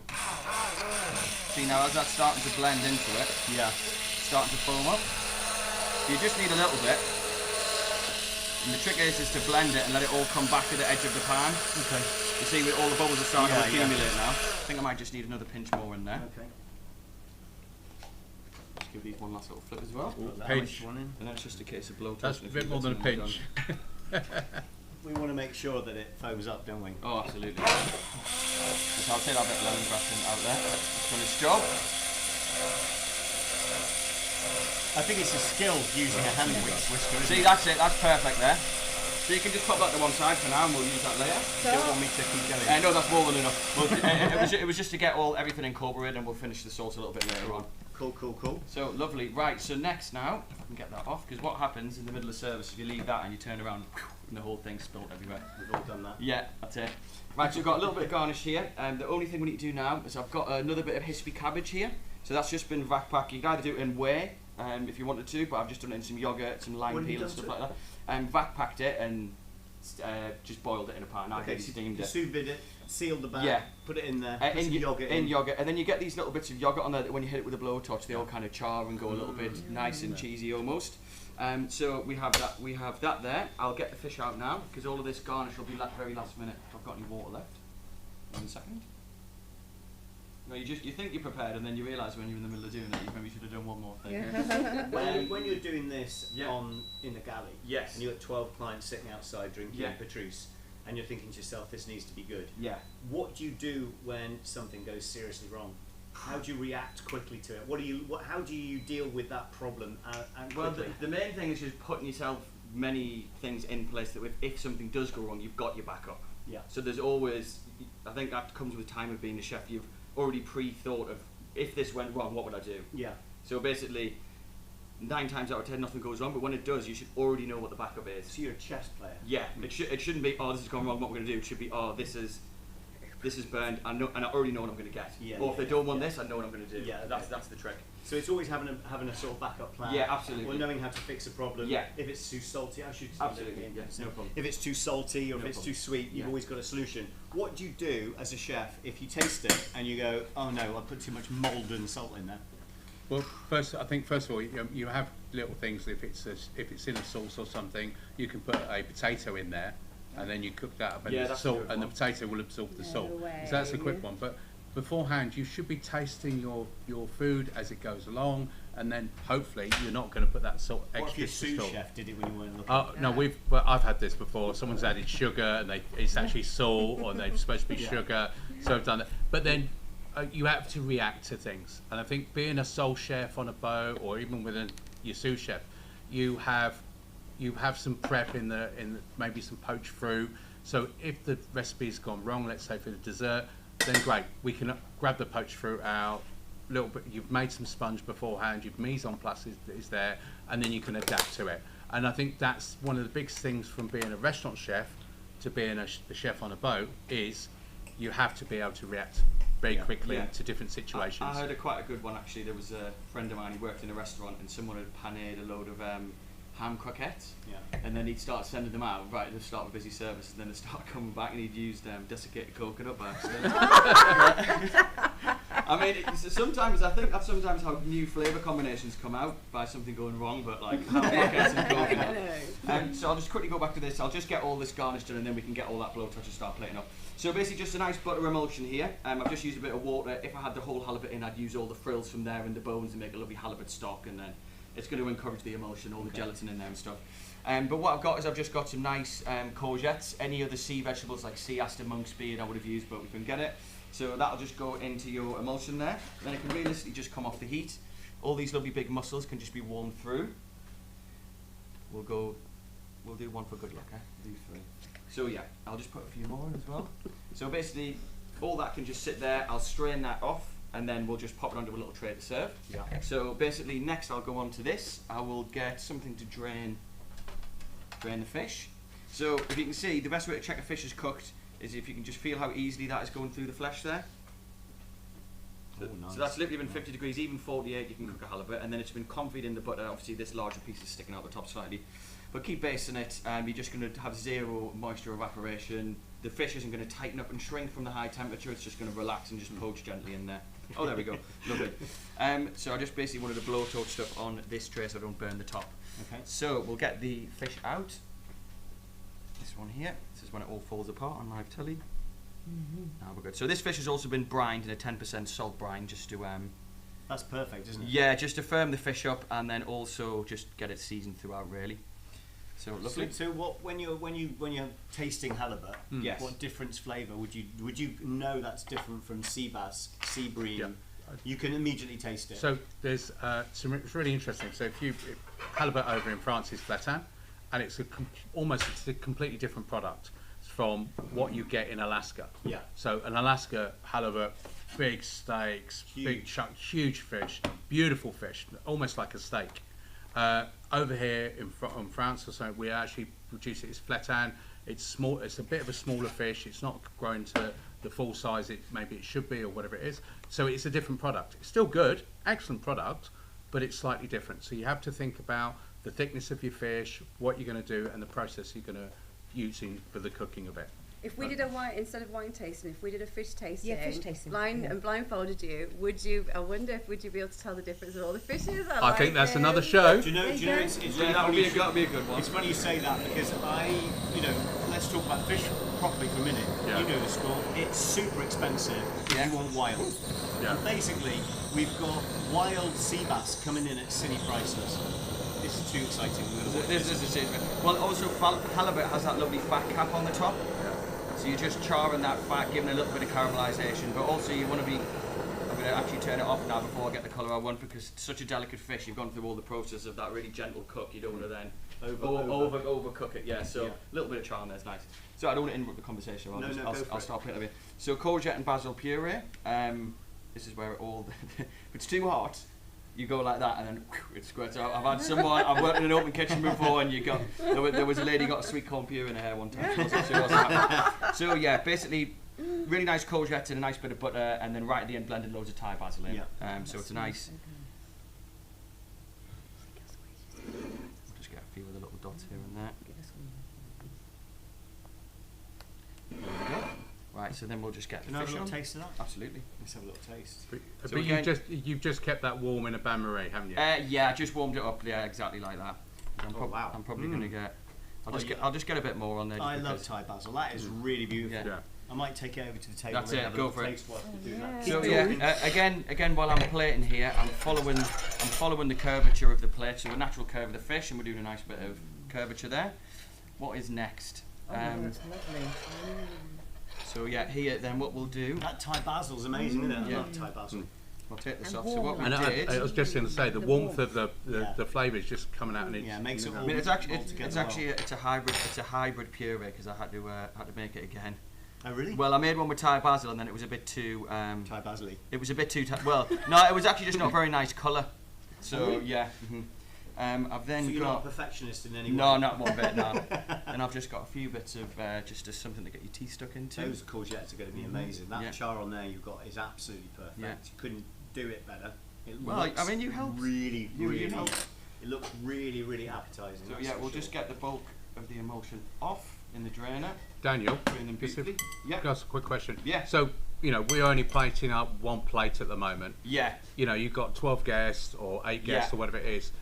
see now as that's starting to blend into it, starting to foam up. You just need a little bit. And the trick is to blend it and let it all come back to the edge of the pan. Okay. You see, all the bubbles are starting to accumulate now. I think I might just need another pinch more in there. Okay. Just give these one last little flip as well. Pinch. And then it's just a case of blow That's a toasting bit more than a pinch. We want to make sure that it foams up, don't we? Oh, absolutely. So I'll take that bit of lemongrass out there. It's done its job. I think it's a skill using a hand whisker. See, that's it. That's perfect there. So you can just pop that to one side for now, and we'll use that later. You don't want me to keep going? No, that's more than enough. Well, it was just to get everything incorporated, and we'll finish the sauce a little bit later on. Cool. So lovely. Right. So next now, if I can get that off, because what happens in the middle of service if you leave that and you turn around, and the whole thing's spilled everywhere. We've all done that. Yeah, that's it. Right. So we've got a little bit of garnish here. The only thing we need to do now is I've got another bit of hispy cabbage here. So that's just been vac packed. You can either do it in whey. If you wanted to, but I've just done it in some yogurt, some lime peel and stuff like that. Vac packed it and just boiled it in a pan. Okay, so steamed it. Sous vide it, sealed the bag, put it in there, put some yogurt in. Yogurt, and then you get these little bits of yogurt on there that when you hit it with a blowtorch, they all kind of char and go a little bit nice and cheesy almost. So we have that there. I'll get the fish out now because all of this garnish will be very last minute. If I've got any water left. 1 second. No, you think you're prepared, and then you realise when you're in the middle of doing it, you maybe should have done one more thing. When you're doing this in the galley, yes, and you've got 12 clients sitting outside drinking Petrus, and you're thinking to yourself, this needs to be good. Yeah. What do you do when something goes seriously wrong? How do you react quickly to it? How do you deal with that problem? Well, the main thing is just putting yourself many things in place that if something does go wrong, you've got your backup. Yeah. So there's always, I think that comes with time of being a chef. You've already pre-thought of if this went wrong, what would I do? Yeah. So basically, 9 times out of 10, nothing goes wrong. But when it does, you should already know what the backup is. So you're a chess player. Yeah. It shouldn't be, oh, this has gone wrong. What we're going to do? It should be, oh, this is burned. I know, and I already know what I'm going to get. Yeah. Or if they don't want this, I know what I'm going to do. Yeah. That's the trick. So it's always having a sort of backup plan. Yeah, absolutely. Or knowing how to fix a problem. Yeah. If it's too salty, I should. Absolutely. Yeah. No problem. If it's too salty or if it's too sweet, you've always got a solution. What do you do as a chef if you taste it and you go, oh no, I put too much mould and salt in there? Well, first of all, you have little things. If it's in a sauce or something, you can put a potato in there, and then you cook that up, and the salt and the potato will absorb the salt. So that's a quick one. But beforehand, you should be tasting your food as it goes along, and then hopefully you're not going to put that salt extra. What if your sous salt. chef did it when you weren't looking? No, I've had this before. Someone's added sugar, and it's actually salt, or they're supposed to be sugar. So I've done that. But then you have to react to things, and I think being a sole chef on a boat, or even with your sous chef, you have some prep in maybe some poached fruit. So if the recipe's gone wrong, let's say for the dessert, then great, we can grab the poached fruit out. Little bit, you've made some sponge beforehand, your mise en place is there, and then you can adapt to it. And I think that's one of the biggest things from being a restaurant chef to being a chef on a boat is you have to be able to react very quickly to different situations. I heard quite a good one actually. There was a friend of mine who worked in a restaurant, and someone had paneed a load of ham croquettes, and then he'd start sending them out right at the start of a busy service, and then they'd start coming back and he'd used desiccated coconut by accident. I mean, sometimes I think that's sometimes how new flavour combinations come out by something going wrong, but like ham croquettes and coconut. So I'll just quickly go back to this. I'll just get all this garnished done, and then we can get all that blowtorch and start plating up. So basically just a nice butter emulsion here. I've just used a bit of water. If I had the whole halibut in, I'd use all the frills from there and the bones and make a lovely halibut stock, and then it's going to encourage the emulsion, all the gelatin in there and stuff. But what I've got is I've just got some nice courgettes. Any other sea vegetables like sea aster, monk's beard I would have used, but we couldn't get it. So that'll just go into your emulsion there. Then it can realistically just come off the heat. All these lovely big mussels can just be warmed through. We'll do one for good luck, eh? Do 3. So yeah, I'll just put a few more in as well. So basically, all that can just sit there. I'll strain that off, and then we'll just pop it onto a little tray to serve. Yeah. So basically, next I'll go on to this. I will get something to drain the fish. So if you can see, the best way to check a fish is cooked is if you can just feel how easily that is going through the flesh there. So, so that's literally been 50 degrees, even 48 you can cook a halibut, and then it's been confit in the butter. Obviously this larger piece is sticking out the top slightly, but keep basting it, and you're just going to have zero moisture evaporation. The fish isn't going to tighten up and shrink from the high temperature, it's just going to relax and just poach gently in there. Oh, there we go, lovely. So I just basically wanted to blowtorch stuff on this tray so I don't burn the top. Okay. So we'll get the fish out. This one here, this is when it all falls apart on live telly. Now we're good. So this fish has also been brined in a 10% salt brine, just to that's perfect, isn't it? Yeah, just to firm the fish up, and then also just get it seasoned throughout, really. So lovely. So what when you're tasting halibut, yes, what difference flavour would you know that's different from sea bass, sea bream? Yeah. You can immediately taste it. So there's it's really interesting. So halibut over in France is flatin, and it's almost a completely different product from what you get in Alaska. Yeah. So an Alaska halibut, big steaks, big chunk, huge fish, beautiful fish, almost like a steak. Over here in France or something, we actually produce it as flatin. It's small. It's a bit of a smaller fish. It's not growing to the full size maybe it should be, or whatever it is. So it's a different product. It's still good, excellent product, but it's slightly different. So you have to think about the thickness of your fish, what you're going to do, and the process you're going to using for the cooking of it. If we did a wine, instead of wine tasting, if we did a fish tasting, and blindfolded you, would you? I wonder if would you be able to tell the difference of all the fishes? I think that's another show. Do you know? It's really that would be a good one. It's funny you say that, because let's talk about fish properly for a minute. Yeah. You know the score. It's super expensive if you want wild. Yeah. And basically, we've got wild sea bass coming in at silly prices. This is too exciting. This is it. Well, also halibut has that lovely fat cap on the top. So you're just charring that fat, giving a little bit of caramelisation, but also you want to be, I'm going to actually turn it off now before I get the colour I want, because it's such a delicate fish, you've gone through all the process of that really gentle cook, you don't want to then overcook it, so a little bit of charm there's nice. So I don't want to interrupt the conversation, I'll start playing a bit. So courgette and basil puree, this is where it all, if it's too hot, you go like that and then it squirts out. I've had someone, I've worked in an open kitchen before, and there was a lady got a sweet corn puree in her hair one time. She wasn't happy. So yeah, basically really nice courgette and a nice bit of butter, and then right at the end blended loads of Thai basil in. So it's a nice. I'll just get a few of the little dots here and there. There we go. Right, So then we'll just get the Can I have fish a on. little taste of that? Absolutely. Let's have a little taste. But So you again- you've just kept that warm in a bain-marie, haven't you? Yeah, I just warmed it up. Yeah, exactly like that. Wow. I'm probably gonna get. I'll just get a bit more on there. just I love because- Thai basil. That is really beautiful. Yeah. I might take it over to the table. That's and it, have a go little for it. taste while we do that. So Keep yeah, talking. again, while I'm plating here, I'm following the curvature of the plate, so a natural curve of the fish, and we're doing a nice bit of curvature there. What is next? Oh, that's lovely. So yeah, here then what we'll do. That Thai basil's amazing, isn't it? I Yeah. love Thai basil. We'll take this And off. So what we warm. And did. I was just going to say the The warmth warmth. of Yeah. the flavour is just coming out, and it's Yeah, it makes it I all. mean, it's all actually together it's a hybrid puree because I had to make it again. Oh really? Well, I made one with Thai basil and then it was a bit too. Thai basil. It was a bit too. Well, no, it was actually just not a very nice colour. So yeah. I've then So you're not a got. perfectionist in any way. No, not one bit. No. And I've just got a few bits of just as something to get your teeth stuck into. Those courgettes are going to be amazing. That Yeah. char on there you've got is absolutely perfect. Yeah. You couldn't do it better. It Well, looks I mean, you helped. really, You really. helped. It looks really, really appetizing. So that's yeah, for we'll sure. just get the bulk of the emulsion off in the drainer. Daniel. Drain them Just a- beautifully. Yeah. Can I ask a quick question? Yeah. So we're only plating up one plate at the moment. Yeah. You've got 12 guests or 8 guests Yeah. or whatever it is.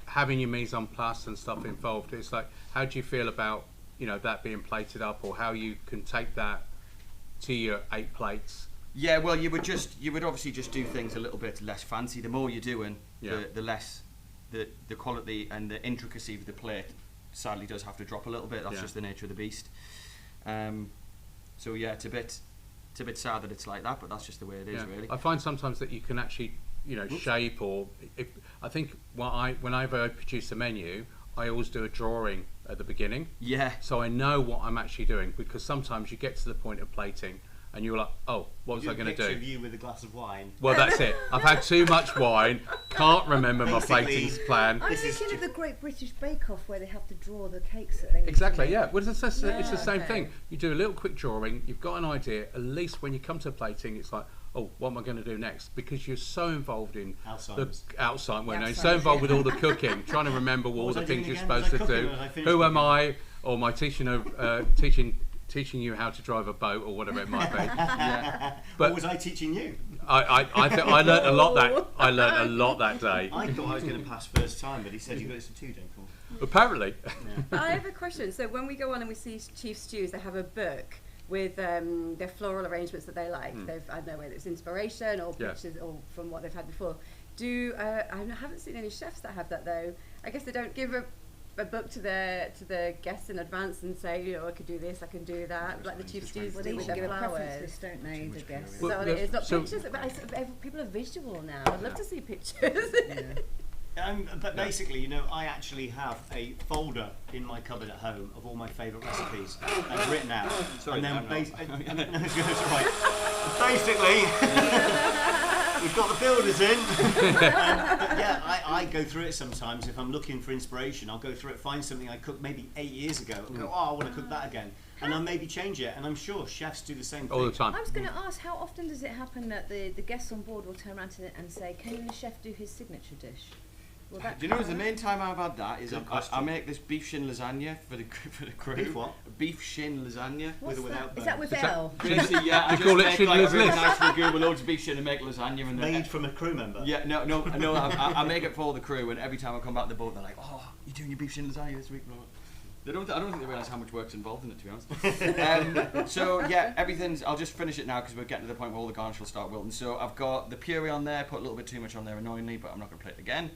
Having your mise en place and stuff involved. It's like, how do you feel about that being plated up, or how you can take that to your 8 plates? Yeah, well, you would obviously just do things a little bit less fancy. The more you're doing, Yeah. the less the quality and the intricacy of the plate sadly does have to drop a little bit. That's Yeah. just the nature of the beast. So yeah, it's a bit sad that it's like that, but that's just the way it is, really. I find sometimes that you can actually, shape, or I think whenever I produce a menu, I always do a drawing at the beginning, Yeah. so I know what I'm actually doing, because sometimes you get to the point of plating and you're like, oh, what was Do I a going to picture do? of you with a glass of wine. Well, that's it. I've had too much wine, can't remember my Basically, plating plan. I'm This is thinking of ju- the Great British Bake Off where they have to draw the cakes that they need Exactly, to make. yeah. Well, it's the Yeah, same okay. thing. You do a little quick drawing, you've got an idea, at least when you come to plating, it's like, oh, what am I going to do next? Because you're so involved in Alzheimer's. so involved with all the cooking, trying to remember all was the I things doing you're again? Was supposed I to cooking do. or was I finished Who am cooking? I? Or my teaching you how to drive a boat, or whatever it might be. Yeah. But Or was I teaching you? I I learned a lot that day. I thought I was going to pass first time, but he said you got this for 2, don't call. Apparently. But I have a question. So when we go on and we see Chief Stews, they have a book with their floral arrangements that they like. They've, I don't know whether it's inspiration or Yeah. pictures or from what they've had before. I haven't seen any chefs that have that though. I guess they don't give a book to the guests in advance and say, I could do this, I can do that, like the Chief Stews Well, do they with should their give a preference flowers. list, don't they, the guests? So Well, it's not so- pictures, but people are visual now. I'd love to see pictures. But basically, I actually have a folder in my cupboard at home of all my favourite recipes I've written out. Sorry, and then I'm not. no, it's all right. Basically, we've got the builders in. But yeah, I go through it sometimes. If I'm looking for inspiration, I'll go through it, find something I cooked maybe 8 years ago, and go, I want to cook that again. And I'll maybe change it. And I'm sure chefs do the same thing. All the time. I was going to ask, how often does it happen that the guests on board will turn around to it and say, can the chef do his signature dish? Will that Do you know come the out? main time I've had that is Good I question. make this beef shin lasagna for the crew. Beef what? Beef shin lasagna. What's with or without that? Is that bones? with Is that- L? Basically, yeah, I You just call it make Schindler's like a really List? nice ragu with loads of beef shin and make lasagna and Made from a crew member. Yeah, no, I make it for all the crew, and every time I come back to the boat, they're like, "Oh, you're doing your beef shin lasagna this week, bro." I don't think they realise how much work's involved in it, to be honest. So yeah, everything's. I'll just finish it now because we're getting to the point where all the garnish will start wilting. So I've got the puree on there. Put a little bit too much on there, annoyingly, but I'm not going to play it again.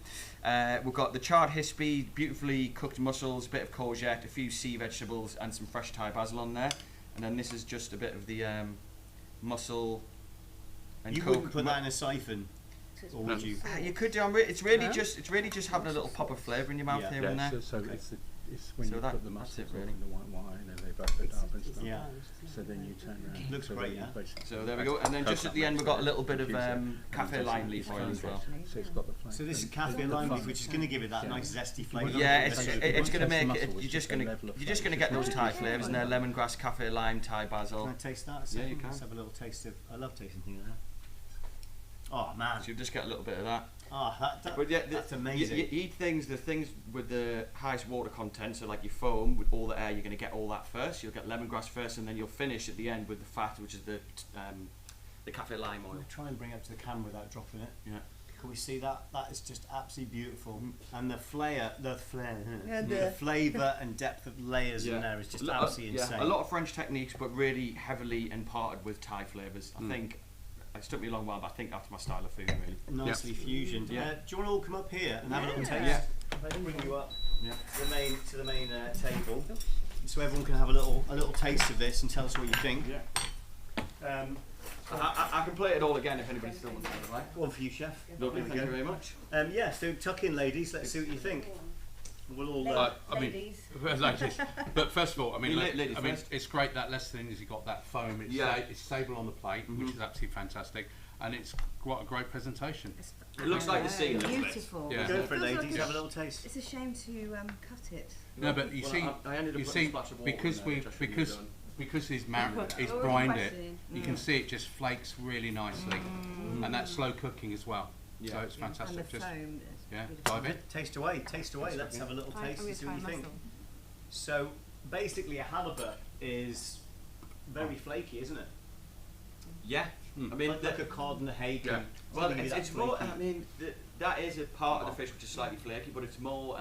We've got the charred hispy, beautifully cooked mussels, a bit of courgette, a few sea vegetables, and some fresh Thai basil on there. And then this is just a bit of the mussel and You coke. wouldn't put that in a siphon, or would you? You could do. It's really just having a little pop of flavour in your mouth Yeah. here and there. So it's when So you that- put the that's mussels it, really. on the white wine and they butter it up and stuff. Yeah. So then you turn around. Looks so great, then you yeah. basically- So there we go. And then just at the end we've got a little bit of cafe lime leaf oil as well. So it's got the flavour. So this is And cafe the lime fun- leaf, which is going to give it that Yeah. nice zesty flavour. Yeah, it's Basically, going to once make the it. mussel You're was just just a going level of to flavour. get those Thai Just flavours in there: lemongrass, cafe lime, Thai basil. Can I taste that? Yeah, you can. Let's have a little taste of. I love tasting things like that. Oh man, So you just get a little bit of that. But yeah, that's amazing. You eat things, the things with the highest water content, so like your foam with all the air, you're going to get all that first. You'll get lemongrass first, and then you'll finish at the end with the fat, which is the cafe lime oil. I'll try and bring it up to the camera without dropping it. Yeah. Can we see that? That is just absolutely beautiful. And the flavour and depth of layers in there is just absolutely insane. A lot of French techniques, but really heavily imparted with Thai flavours. I think it took me a long while, but I think that's my style of food, really. Nicely fusioned. Yeah. Do you want to all come up here and have a little taste? Yeah. If I bring you up to the main table, so everyone can have a little taste of this and tell us what you think. Yeah. I can play it all again if anybody still wants to. Right? One for you, chef. Lovely, thank you very much. So tuck in, ladies. Let's see what you think. We'll all. Ladies. Ladies. But first of all, I mean, Ladies first. it's great that less than as you got that foam. It's it's stable on the plate, which is absolutely fantastic, and it's quite a great presentation. It looks like the sea a little bit. Beautiful. Yeah. Go for it, ladies. like Have a little taste. It's a shame to cut it. No, but you see, I ended up you putting see, a splash of water because in there, we which I shouldn't have done. because he's brined it, you can see it just flakes really nicely, and that's slow cooking as well. Yeah. So it's fantastic. And the Just foam. dive in. Taste away. Let's have a little taste and see what you think. So basically, a halibut is very flaky, isn't it? Yeah. I mean, like a cod and a hake. Yeah. well, it's more. I mean, that is a part of the fish which is slightly flaky, but it's more.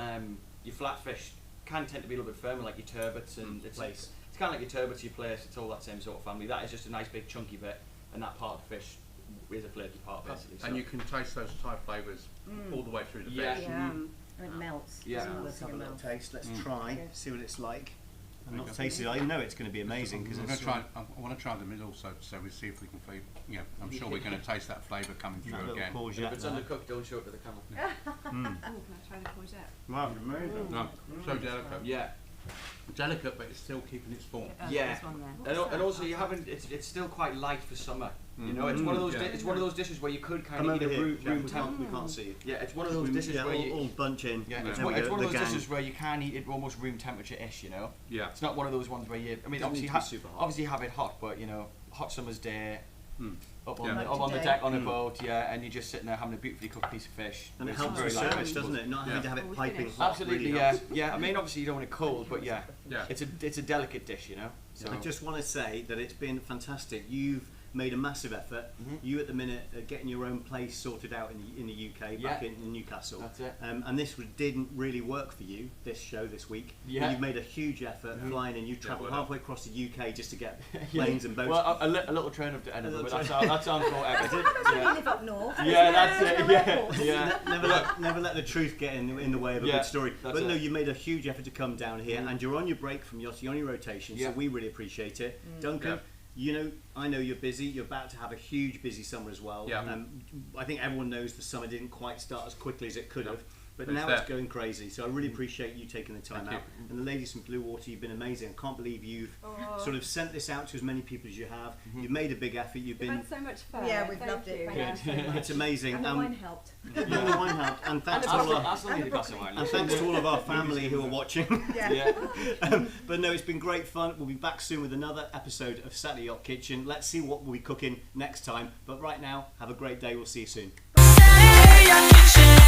Your flatfish can tend to be a little bit firmer, like your turbots, and it's kind of like your turbots, your plaice. It's all that same sort of family. That is just a nice big chunky bit, and that part of the fish is a flaky part, basically. And you can taste those Thai flavours all the way through the fish. Yeah. And it melts. Yeah. Let's have a little taste. Let's try. See what it's like. I'm not tasted. I know it's going to be amazing because I'm going to try. I want to try the middle, so we see if we can feel. Yeah, I'm sure we're going to taste that flavour coming through again. If it's undercooked, don't show it to the camera. Oh, can I try the courgette? Wow, amazing. No, so delicate. Yeah. Delicate, but it's still keeping its form. Yeah. This one there. And also, you haven't. It's still quite light for summer. You know, it's one of those. It's one of those dishes where you could kind of eat a room temp. We can't see you. Yeah, it's one of those dishes where you all bunch in. Yeah, it's one of those dishes where you can eat it almost room temperature-ish. You know. Yeah. It's not one of those ones where you. I mean, obviously you have it hot, but you know, hot summer's day. Up on the deck on a boat, and you're just sitting there having a beautifully cooked piece of fish. And it helps the service, doesn't it? Not having to have it piping hot. Absolutely, really yeah. helps. Yeah, I mean, obviously you don't want it cold, but it's a delicate dish, you know. So I just want to say that it's been fantastic. You've made a massive effort. You at the minute are getting your own place sorted out in the UK, back in Newcastle. That's it. And this didn't really work for you, this show this week. Yeah. You've made a huge effort flying in. You've travelled halfway across the UK just to get planes and boats. Well, a little train up to Edinburgh, but that sounds more epic. You live up north. Yeah, that's it. Yeah. Never let the truth get in the way of a good story. But no, it. you made a huge effort to come down here, and you're on your break from Yacht, you're on your rotation, so we really appreciate it. Duncan, you know, I know you're busy. You're about to have a huge busy summer as well. Yeah. I think everyone knows the summer didn't quite start as quickly as it could have. But It's now there. it's going crazy, so I really appreciate you taking the time Thank out. And the ladies from Blue Water, you've been amazing. I can't believe you've sort of sent this out to as many people as you have. You've made a big effort. You've We've been had so much fun. Yeah, we've Thank loved it. you. Thank you so much. it's amazing. And the wine helped. The wine helped. And thanks to all our And thanks to all of our family who are watching. Yeah. But no, it's been great fun. We'll be back soon with another episode of Saturday Yacht Kitchen. Let's see what we'll be cooking next time. But right now, have a great day. We'll see you soon. Saturday Yacht Kitchen.